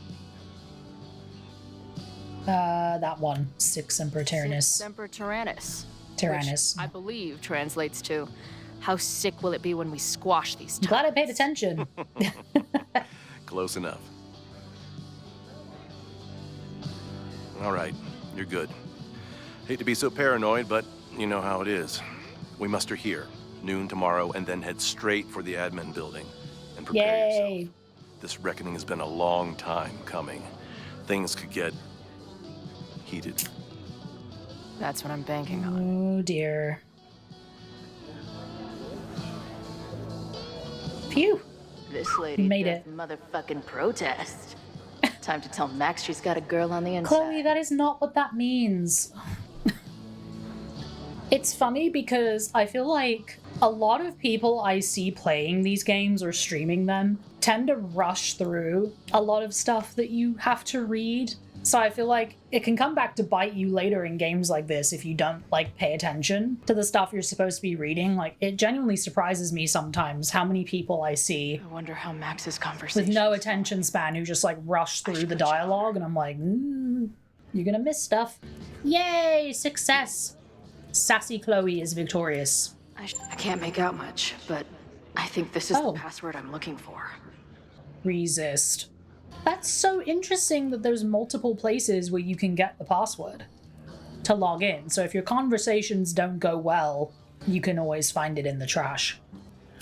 That one. Six Semper Tyrannis. Semper Tyrannis. Tyrannus. Which I believe translates to, how sick will it be when we squash these I'm glad I paid attention. Close enough. All right, you're good. Hate to be so paranoid, but you know how it is. We muster here, noon tomorrow, and then head straight for the admin building. And prepare yourself. This reckoning has been a long time coming. Things could get heated. That's what I'm banking on. Oh dear. Phew. This lady made does it. Motherfucking protest. Time to tell Max she's got a girl on the inside. Chloe, that is not what that means. It's funny because I feel like a lot of people I see playing these games or streaming them tend to rush through a lot of stuff that you have to read. So I feel like it can come back to bite you later in games like this if you don't, like, pay attention to the stuff you're supposed to be reading. Like, it genuinely surprises me sometimes how many people I see I wonder how Max's conversation with no attention span who just, like, rush through the dialogue, and I'm like, You're gonna miss stuff. Yay! Success! Sassy Chloe is victorious. I can't make out much, but I think this is the password I'm looking for. Resist. That's so interesting that there's multiple places where you can get the password to log in. So if your conversations don't go well, you can always find it in the trash.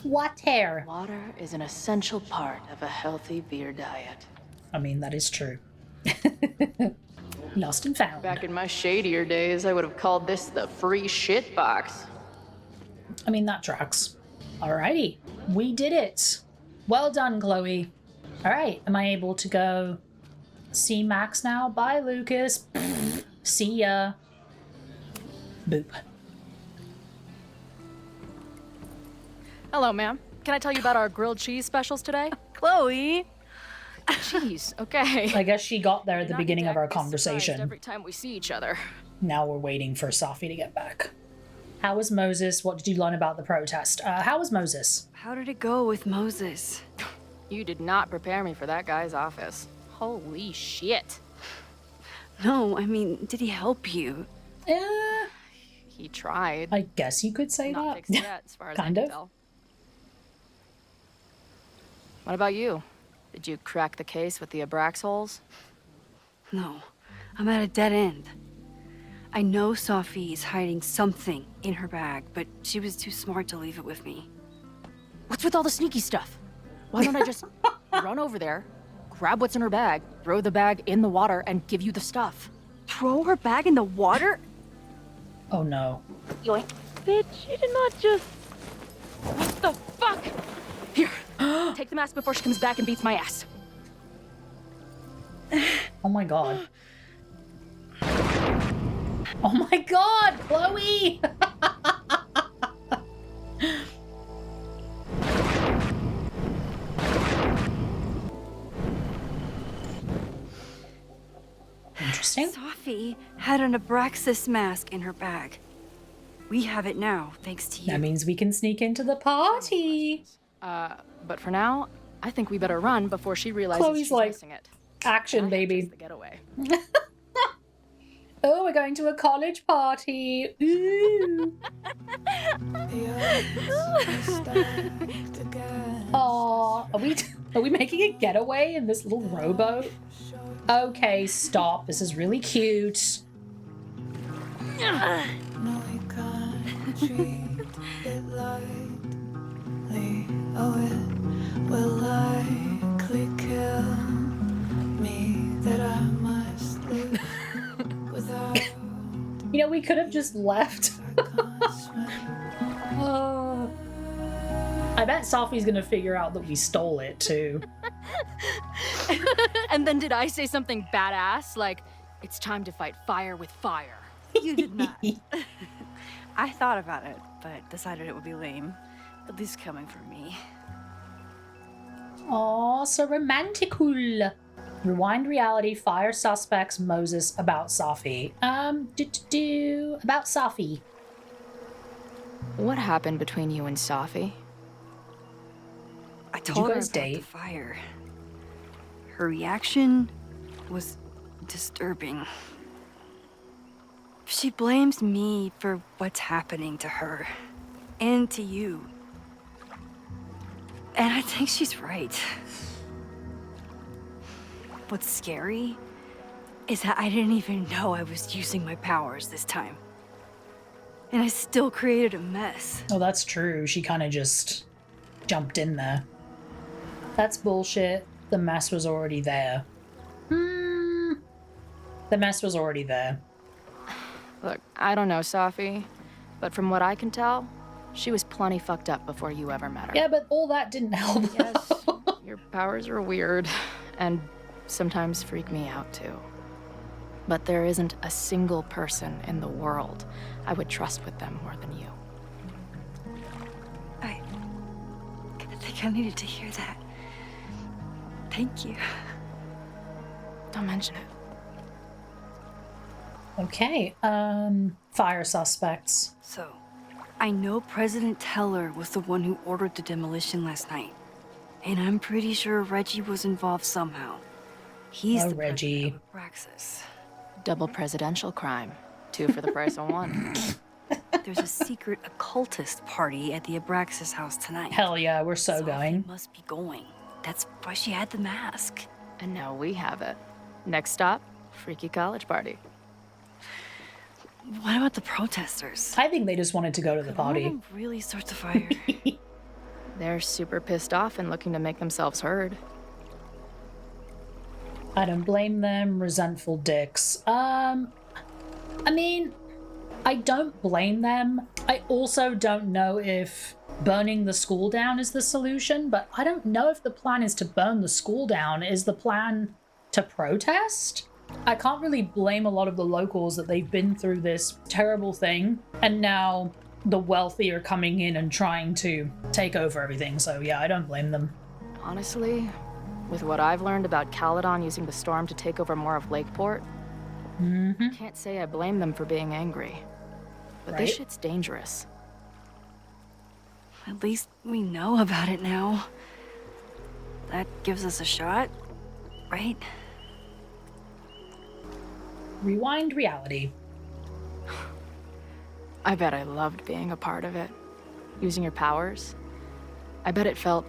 Water. Water is an essential part of a healthy beer diet. I mean, that is true. Lost and found. Back in my shadier days, I would have called this the free shit box. I mean, that tracks. Alrighty, we did it. Well done, Chloe. Alright, am I able to go see Max now? Bye, Lucas. See ya. Boop. Hello, ma'am. Can I tell you about our grilled cheese specials today? Chloe! Cheese, okay. I guess she got there at the beginning of our Surprised conversation. every time we see each other. Now we're waiting for Safi to get back. How was Moses? What did you learn about the protest? How was Moses? How did it go with Moses? You did not prepare me for that guy's office. Holy shit. No, I mean, did he help you? He tried. I guess you could say Not that. fixed yet, as far as Kind I of. can tell. What about you? Did you crack the case with the Abraxas holes? No, I'm at a dead end. I know Safi is hiding something in her bag, but she was too smart to leave it with me. What's with all the sneaky stuff? Why don't I just run over there, grab what's in her bag, throw the bag in the water, and give you the stuff? Throw her bag in the water? Oh no. Yoink. Bitch, you did not just... What the fuck? Here, take the mask before she comes back and beats my ass. Oh my god. Oh my god, Chloe! Interesting. Safi had an Abraxas mask in her bag. We have it now, thanks to you. That means we can sneak into the party. But for now, I think we better run before she realizes Chloe's she's like, missing it. action, baby. The getaway. Oh, we're going to a college party. Ooh. Aw, are we making a getaway in this little rowboat? Okay, stop. This is really cute. Will likely kill me that I must live without. You know, we could have just left. I bet Safi's gonna figure out that we stole it too. And then did I say something badass? Like, it's time to fight fire with fire. You did not. I thought about it, but decided it would be lame. At least coming from me. Aw, so romanticul. Rewind reality, fire suspects, Moses, about Safi. About Safi. What happened between you and Safi? I Did told you her guys about date? the fire. Her reaction was disturbing. She blames me for what's happening to her and to you. And I think she's right. What's scary is that I didn't even know I was using my powers this time. And I still created a mess. Oh, that's true. She kind of just jumped in there. That's bullshit. The mess was already there. The mess was already there. Look, I don't know Safi, but from what I can tell, she was plenty fucked up before you ever met her. Yeah, but all that didn't help. Yes, your powers are weird, and sometimes freak me out too. But there isn't a single person in the world I would trust with them more than you. I think I needed to hear that. Thank you. Don't mention it. Okay, fire suspects. So, I know President Teller was the one who ordered the demolition last night. And I'm pretty sure Reggie was involved somehow. He's the Reggie. president of Abraxas. Double presidential crime. 2 for the price of 1. There's a secret occultist party at the Abraxas house tonight. Hell yeah, we're so going. Must be going. That's why she had the mask. And now we have it. Next stop, freaky college party. What about the protesters? I think they just wanted to go to the Could party. one of them really start the fire? They're super pissed off and looking to make themselves heard. I don't blame them, resentful dicks. I mean, I don't blame them. I also don't know if burning the school down is the solution, but I don't know if the plan is to burn the school down. Is the plan to protest? I can't really blame a lot of the locals that they've been through this terrible thing, and now the wealthy are coming in and trying to take over everything, so yeah, I don't blame them. Honestly, with what I've learned about Caledon using the storm to take over more of Lakeport, I can't say I blame them for being angry. But this shit's dangerous. At least we know about it now. That gives us a shot, right? Rewind reality. I bet I loved being a part of it. Using your powers. I bet it felt...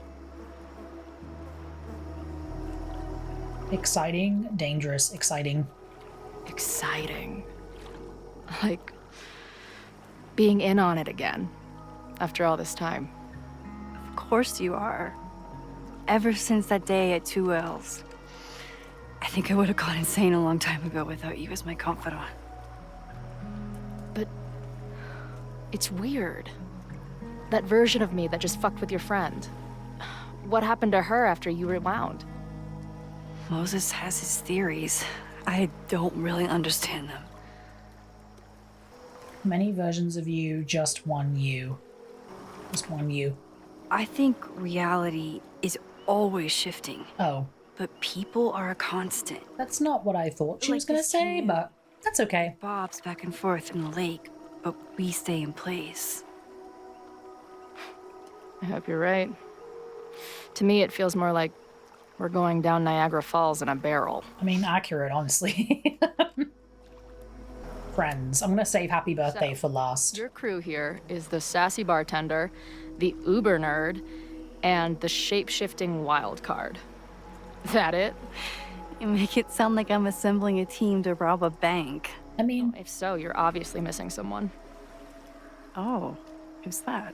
exciting, dangerous, exciting. Exciting. Like... being in on it again. After all this time. Of course you are. Ever since that day at 2L's. I think I would have gone insane a long time ago without you as my confidant. But... it's weird. That version of me that just fucked with your friend. What happened to her after you rewound? Moses has his theories. I don't really understand them. Many versions of you, just one you. Just one you. I think reality is always shifting. Oh. But people are a constant. That's not what I thought she was gonna say, but that's okay. Bobs back and forth in the lake, but we stay in place. I hope you're right. To me, it feels more like we're going down Niagara Falls in a barrel. I mean, accurate, honestly. Friends. I'm gonna save happy birthday for last. Your crew here is the sassy bartender, the uber nerd, and the shape-shifting wild card. That it? You make it sound like I'm assembling a team to rob a bank. I mean... if so, you're obviously missing someone. Oh, who's that?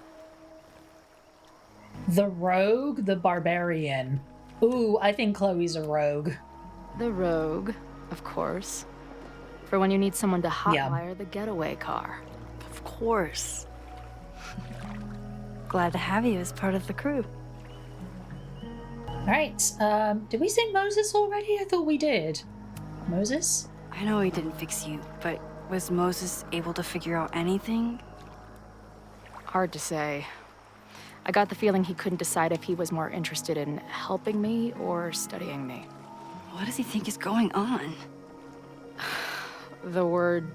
The rogue, the barbarian. Ooh, I think Chloe's a rogue. The rogue, of course. For when you need someone to hotwire the getaway car. Of course. Glad to have you as part of the crew. Alright, did we say Moses already? I thought we did. Moses? I know he didn't fix you, but was Moses able to figure out anything? Hard to say. I got the feeling he couldn't decide if he was more interested in helping me or studying me. What does he think is going on? The word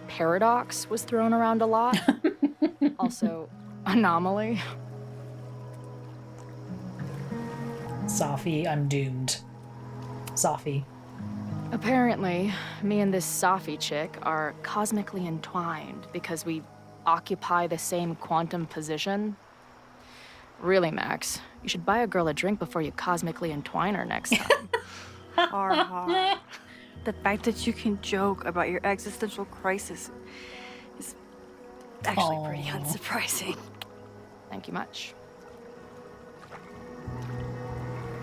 paradox was thrown around a lot. Also, anomaly. Safi, I'm doomed. Safi. Apparently, me and this Safi chick are cosmically entwined because we occupy the same quantum position. Really, Max, you should buy a girl a drink before you cosmically entwine her next time. Ha. The fact that you can joke about your existential crisis is actually pretty unsurprising. Thank you much.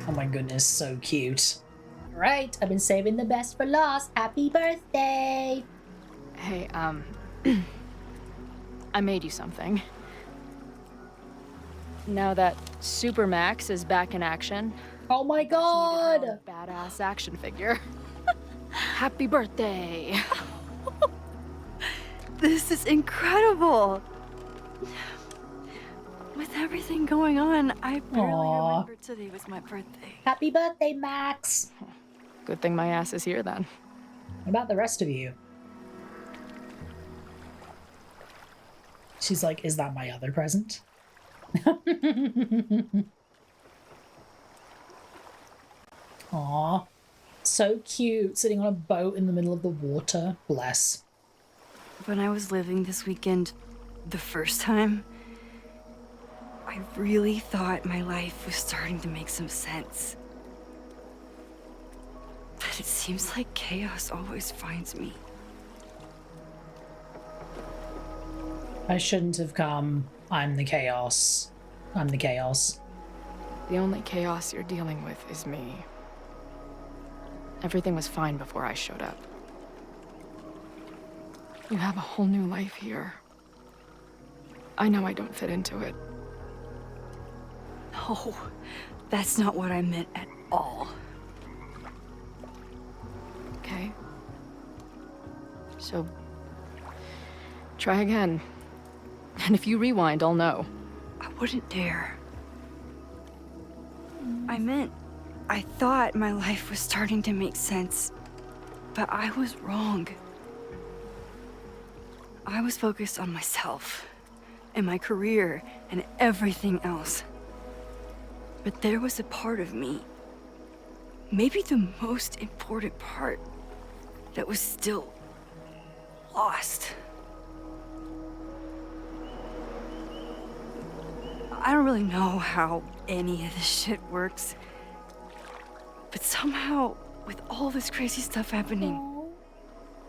Oh my goodness, so cute. Alright, I've been saving the best for last. Happy birthday! Hey, I made you something. Now that Super Max is back in action. Oh my god! Badass action figure. Happy birthday! This is incredible! With everything going on, I barely remembered today was my birthday. Happy birthday, Max! Good thing my ass is here then. What about the rest of you? She's like, is that my other present? Aww. So cute, sitting on a boat in the middle of the water. Bless. When I was living this weekend, the first time, I really thought my life was starting to make some sense. But it seems like chaos always finds me. I shouldn't have come. I'm the chaos. I'm the chaos. The only chaos you're dealing with is me. Everything was fine before I showed up. You have a whole new life here. I know I don't fit into it. No, that's not what I meant at all. Okay. So, try again. And if you rewind, I'll know. I wouldn't dare. I thought my life was starting to make sense, but I was wrong. I was focused on myself, and my career, and everything else. But there was a part of me, maybe the most important part, that was still lost. I don't really know how any of this shit works, but somehow, with all this crazy stuff happening,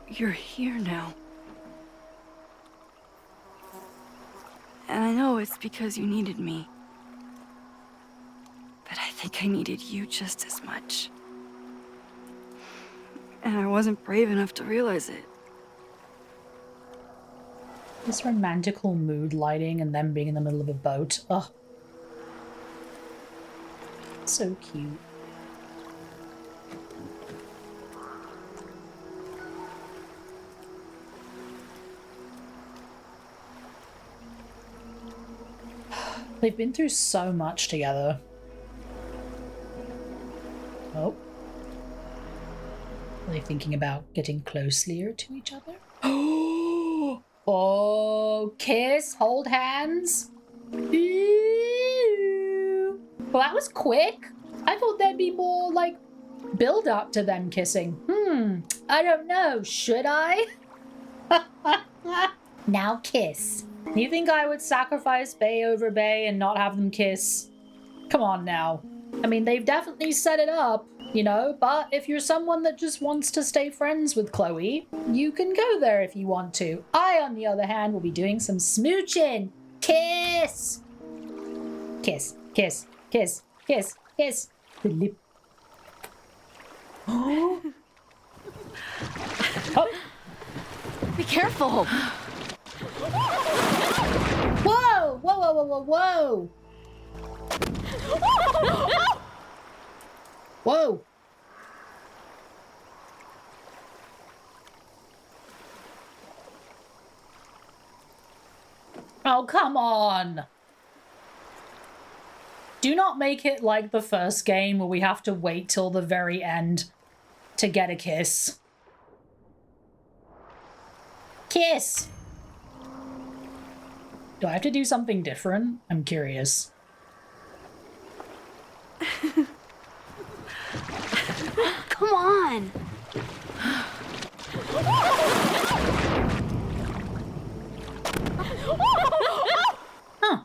you're here now. And I know it's because you needed me. But I think I needed you just as much. And I wasn't brave enough to realize it. This romantical mood lighting and them being in the middle of a boat. Ugh. So cute. They've been through so much together. Oh. Are they thinking about getting closer to each other? Oh, kiss, hold hands. Ooh. Well, that was quick. I thought there'd be more, like, build up to them kissing. I don't know. Should I? Now kiss. You think I would sacrifice Bae over Bae and not have them kiss? Come on now. I mean, they've definitely set it up, you know, but if you're someone that just wants to stay friends with Chloe, you can go there if you want to. I, on the other hand, will be doing some smooching. Kiss! Kiss, kiss, kiss, kiss, kiss. The lip. Oh. Be careful! Whoa! Whoa, whoa, whoa, whoa, whoa! Whoa! Oh, come on! Do not make it like the first game where we have to wait till the very end to get a kiss. Kiss! Do I have to do something different? I'm curious. Come on! Huh.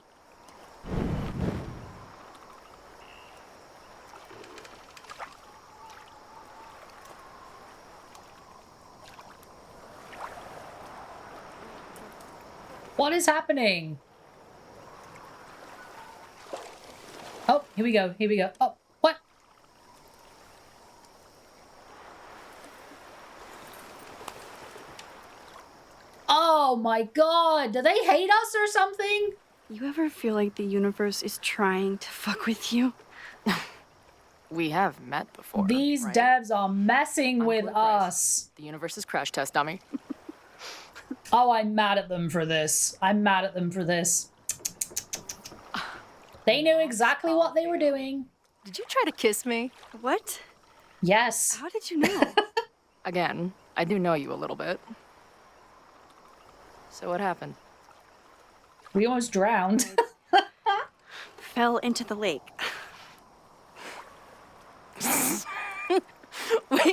What is happening? Oh, here we go. Here we go. Oh, what? Oh my god. Do they hate us or something? You ever feel like the universe is trying to fuck with you? We have met before. These right? devs are messing with us. The universe's crash test dummy. Oh, I'm mad at them for this. I'm mad at them for this. They knew exactly what they were doing. Did you try to kiss me? What? Yes. How did you know? Again, I do know you a little bit. So what happened? We almost drowned. Fell into the lake. Wait,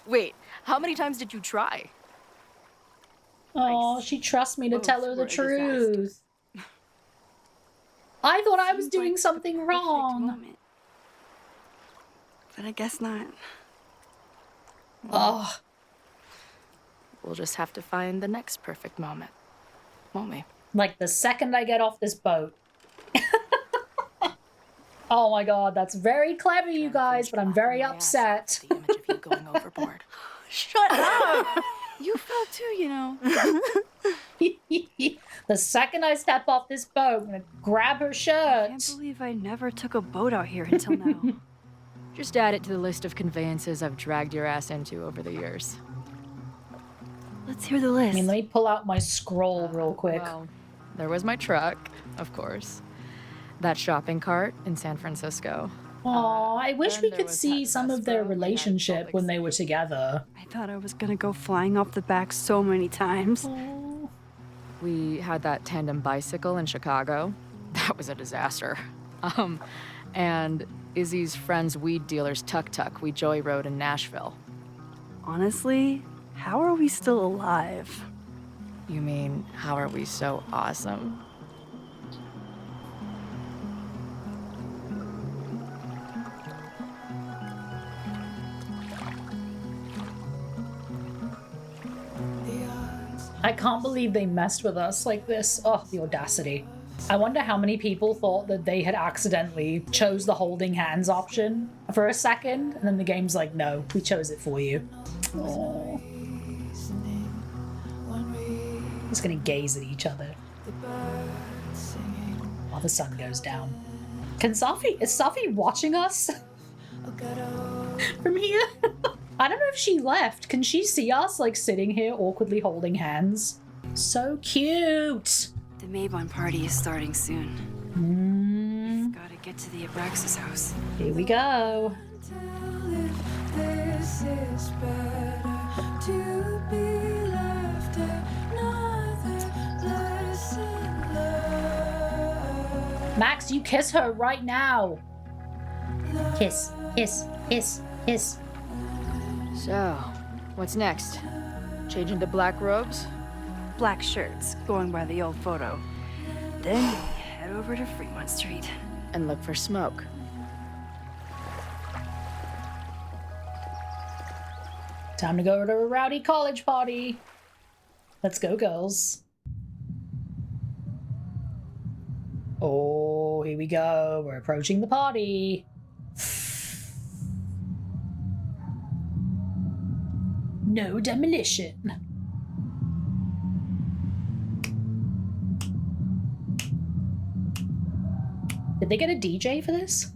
Wait, how many times did you try? Oh, she trusts me to tell her the truth. I thought I was doing something wrong. But I guess not. Oh. We'll just have to find the next perfect moment, won't we? Like the second I get off this boat. Oh my god, that's very clever, you guys, but I'm very upset. The image of you going overboard. Shut up! You fell too, you know. The second I step off this boat, I'm gonna grab her shirt. I can't believe I never took a boat out here until now. Just add it to the list of conveyances I've dragged your ass into over the years. Let's hear the list. I mean, let me pull out my scroll real quick. Well, there was my truck, of course. That shopping cart in San Francisco. Aw, I wish we could see some of their relationship when they were together. I thought I was gonna go flying off the back so many times. Aww. We had that tandem bicycle in Chicago. That was a disaster. And Izzy's friend's weed dealer's tuk-tuk we joyrode in Nashville. Honestly, how are we still alive? You mean, how are we so awesome? I can't believe they messed with us like this. Oh, the audacity. I wonder how many people thought that they had accidentally chose the holding hands option for a second, and then the game's like, no, we chose it for you. Aww. Just gonna gaze at each other while the sun goes down. Is Safi watching us from here? I don't know if she left. Can she see us, like, sitting here awkwardly holding hands? So cute! The Mabon party is starting soon. We've gotta get to the Abraxas house. Here we go. Max, you kiss her right now. Kiss, kiss, kiss, kiss. So, what's next? Change into black robes? Black shirts, going by the old photo. Then head over to Fremont Street. And look for smoke. Time to go to a rowdy college party. Let's go, girls. Oh, here we go. We're approaching the party. No demolition. Did they get a DJ for this?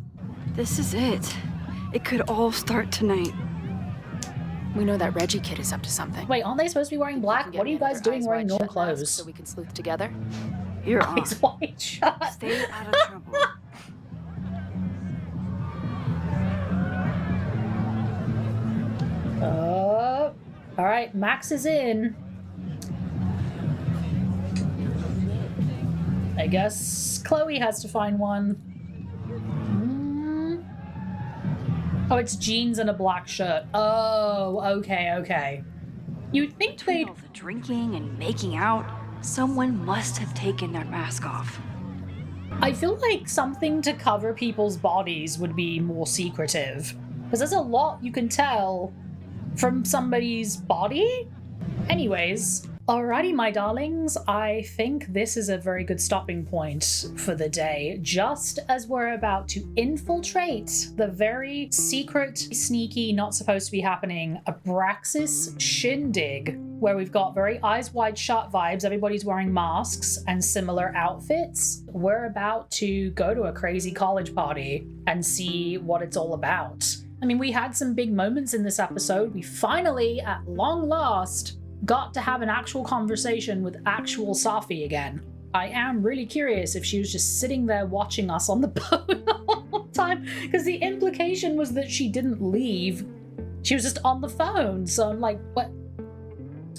This is it. It could all start tonight. We know that Reggie kid is up to something. Wait, aren't they supposed to be wearing black? What are you guys doing wearing normal clothes? So we can sleuth together? You're on. Eyes wide shut. Stay out of trouble. All right, Max is in. I guess Chloe has to find one. Oh, it's jeans and a black shirt. Oh, okay. You'd think they'd... all the drinking and making out, someone must have taken their mask off. I feel like something to cover people's bodies would be more secretive. Because there's a lot you can tell from somebody's body. Anyways, alrighty, my darlings, I think this is a very good stopping point for the day, just as we're about to infiltrate the very secret, sneaky, not supposed to be happening Abraxas shindig, where we've got very eyes wide shut vibes, everybody's wearing masks and similar outfits. We're about to go to a crazy college party and see what it's all about. I mean, we had some big moments in this episode. We finally, at long last, got to have an actual conversation with actual Safi again. I am really curious if she was just sitting there watching us on the boat the whole time, because the implication was that she didn't leave. She was just on the phone, so I'm like,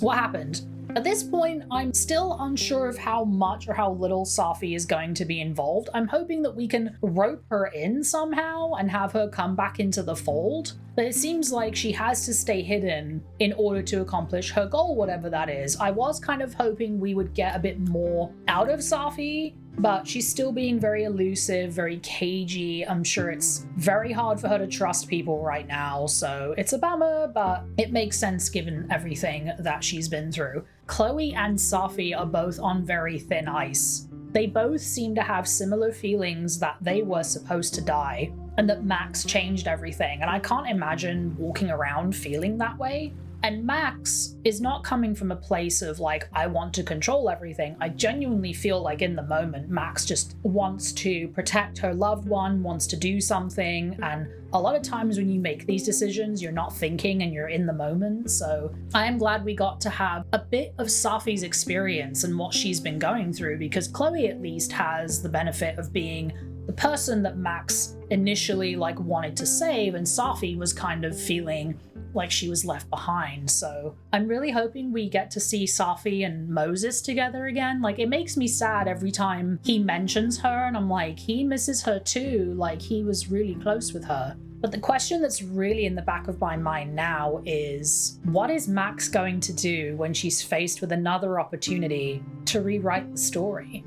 what happened? At this point, I'm still unsure of how much or how little Safi is going to be involved. I'm hoping that we can rope her in somehow and have her come back into the fold, but it seems like she has to stay hidden in order to accomplish her goal, whatever that is. I was kind of hoping we would get a bit more out of Safi, but she's still being very elusive, very cagey. I'm sure it's very hard for her to trust people right now, so it's a bummer, but it makes sense given everything that she's been through. Chloe and Safi are both on very thin ice. They both seem to have similar feelings that they were supposed to die, and that Max changed everything, and I can't imagine walking around feeling that way. And Max is not coming from a place of like, I want to control everything. I genuinely feel like in the moment, Max just wants to protect her loved one, wants to do something. And a lot of times when you make these decisions, you're not thinking and you're in the moment. So I am glad we got to have a bit of Safi's experience and what she's been going through, because Chloe at least has the benefit of being the person that Max initially like wanted to save, and Safi was kind of feeling like she was left behind. So I'm really hoping we get to see Safi and Moses together again. Like, it makes me sad every time he mentions her, and I'm like, he misses her too. Like, he was really close with her. But the question that's really in the back of my mind now is, what is Max going to do when she's faced with another opportunity to rewrite the story?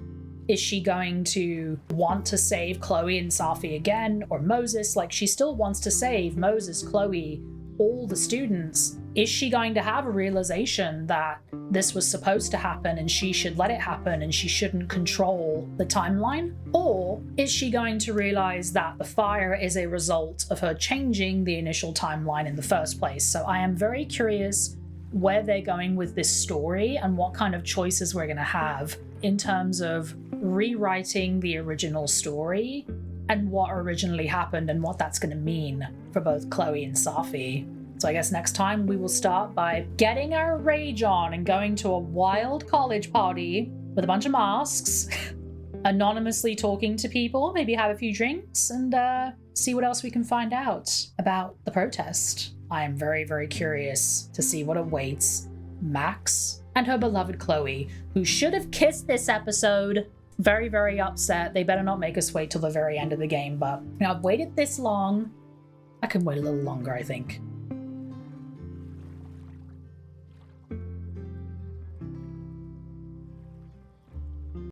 Is she going to want to save Chloe and Safi again, or Moses? Like, she still wants to save Moses, Chloe, all the students. Is she going to have a realization that this was supposed to happen and she should let it happen and she shouldn't control the timeline? Or is she going to realize that the fire is a result of her changing the initial timeline in the first place? So I am very curious where they're going with this story and what kind of choices we're going to have in terms of rewriting the original story and what originally happened and what that's going to mean for both Chloe and Safi. So I guess next time we will start by getting our rage on and going to a wild college party with a bunch of masks, anonymously talking to people, maybe have a few drinks, and see what else we can find out about the protest. I am very, very curious to see what awaits Max and her beloved Chloe, who should have kissed this episode. Very, very upset. They better not make us wait till the very end of the game, but I've waited this long. I can wait a little longer, I think.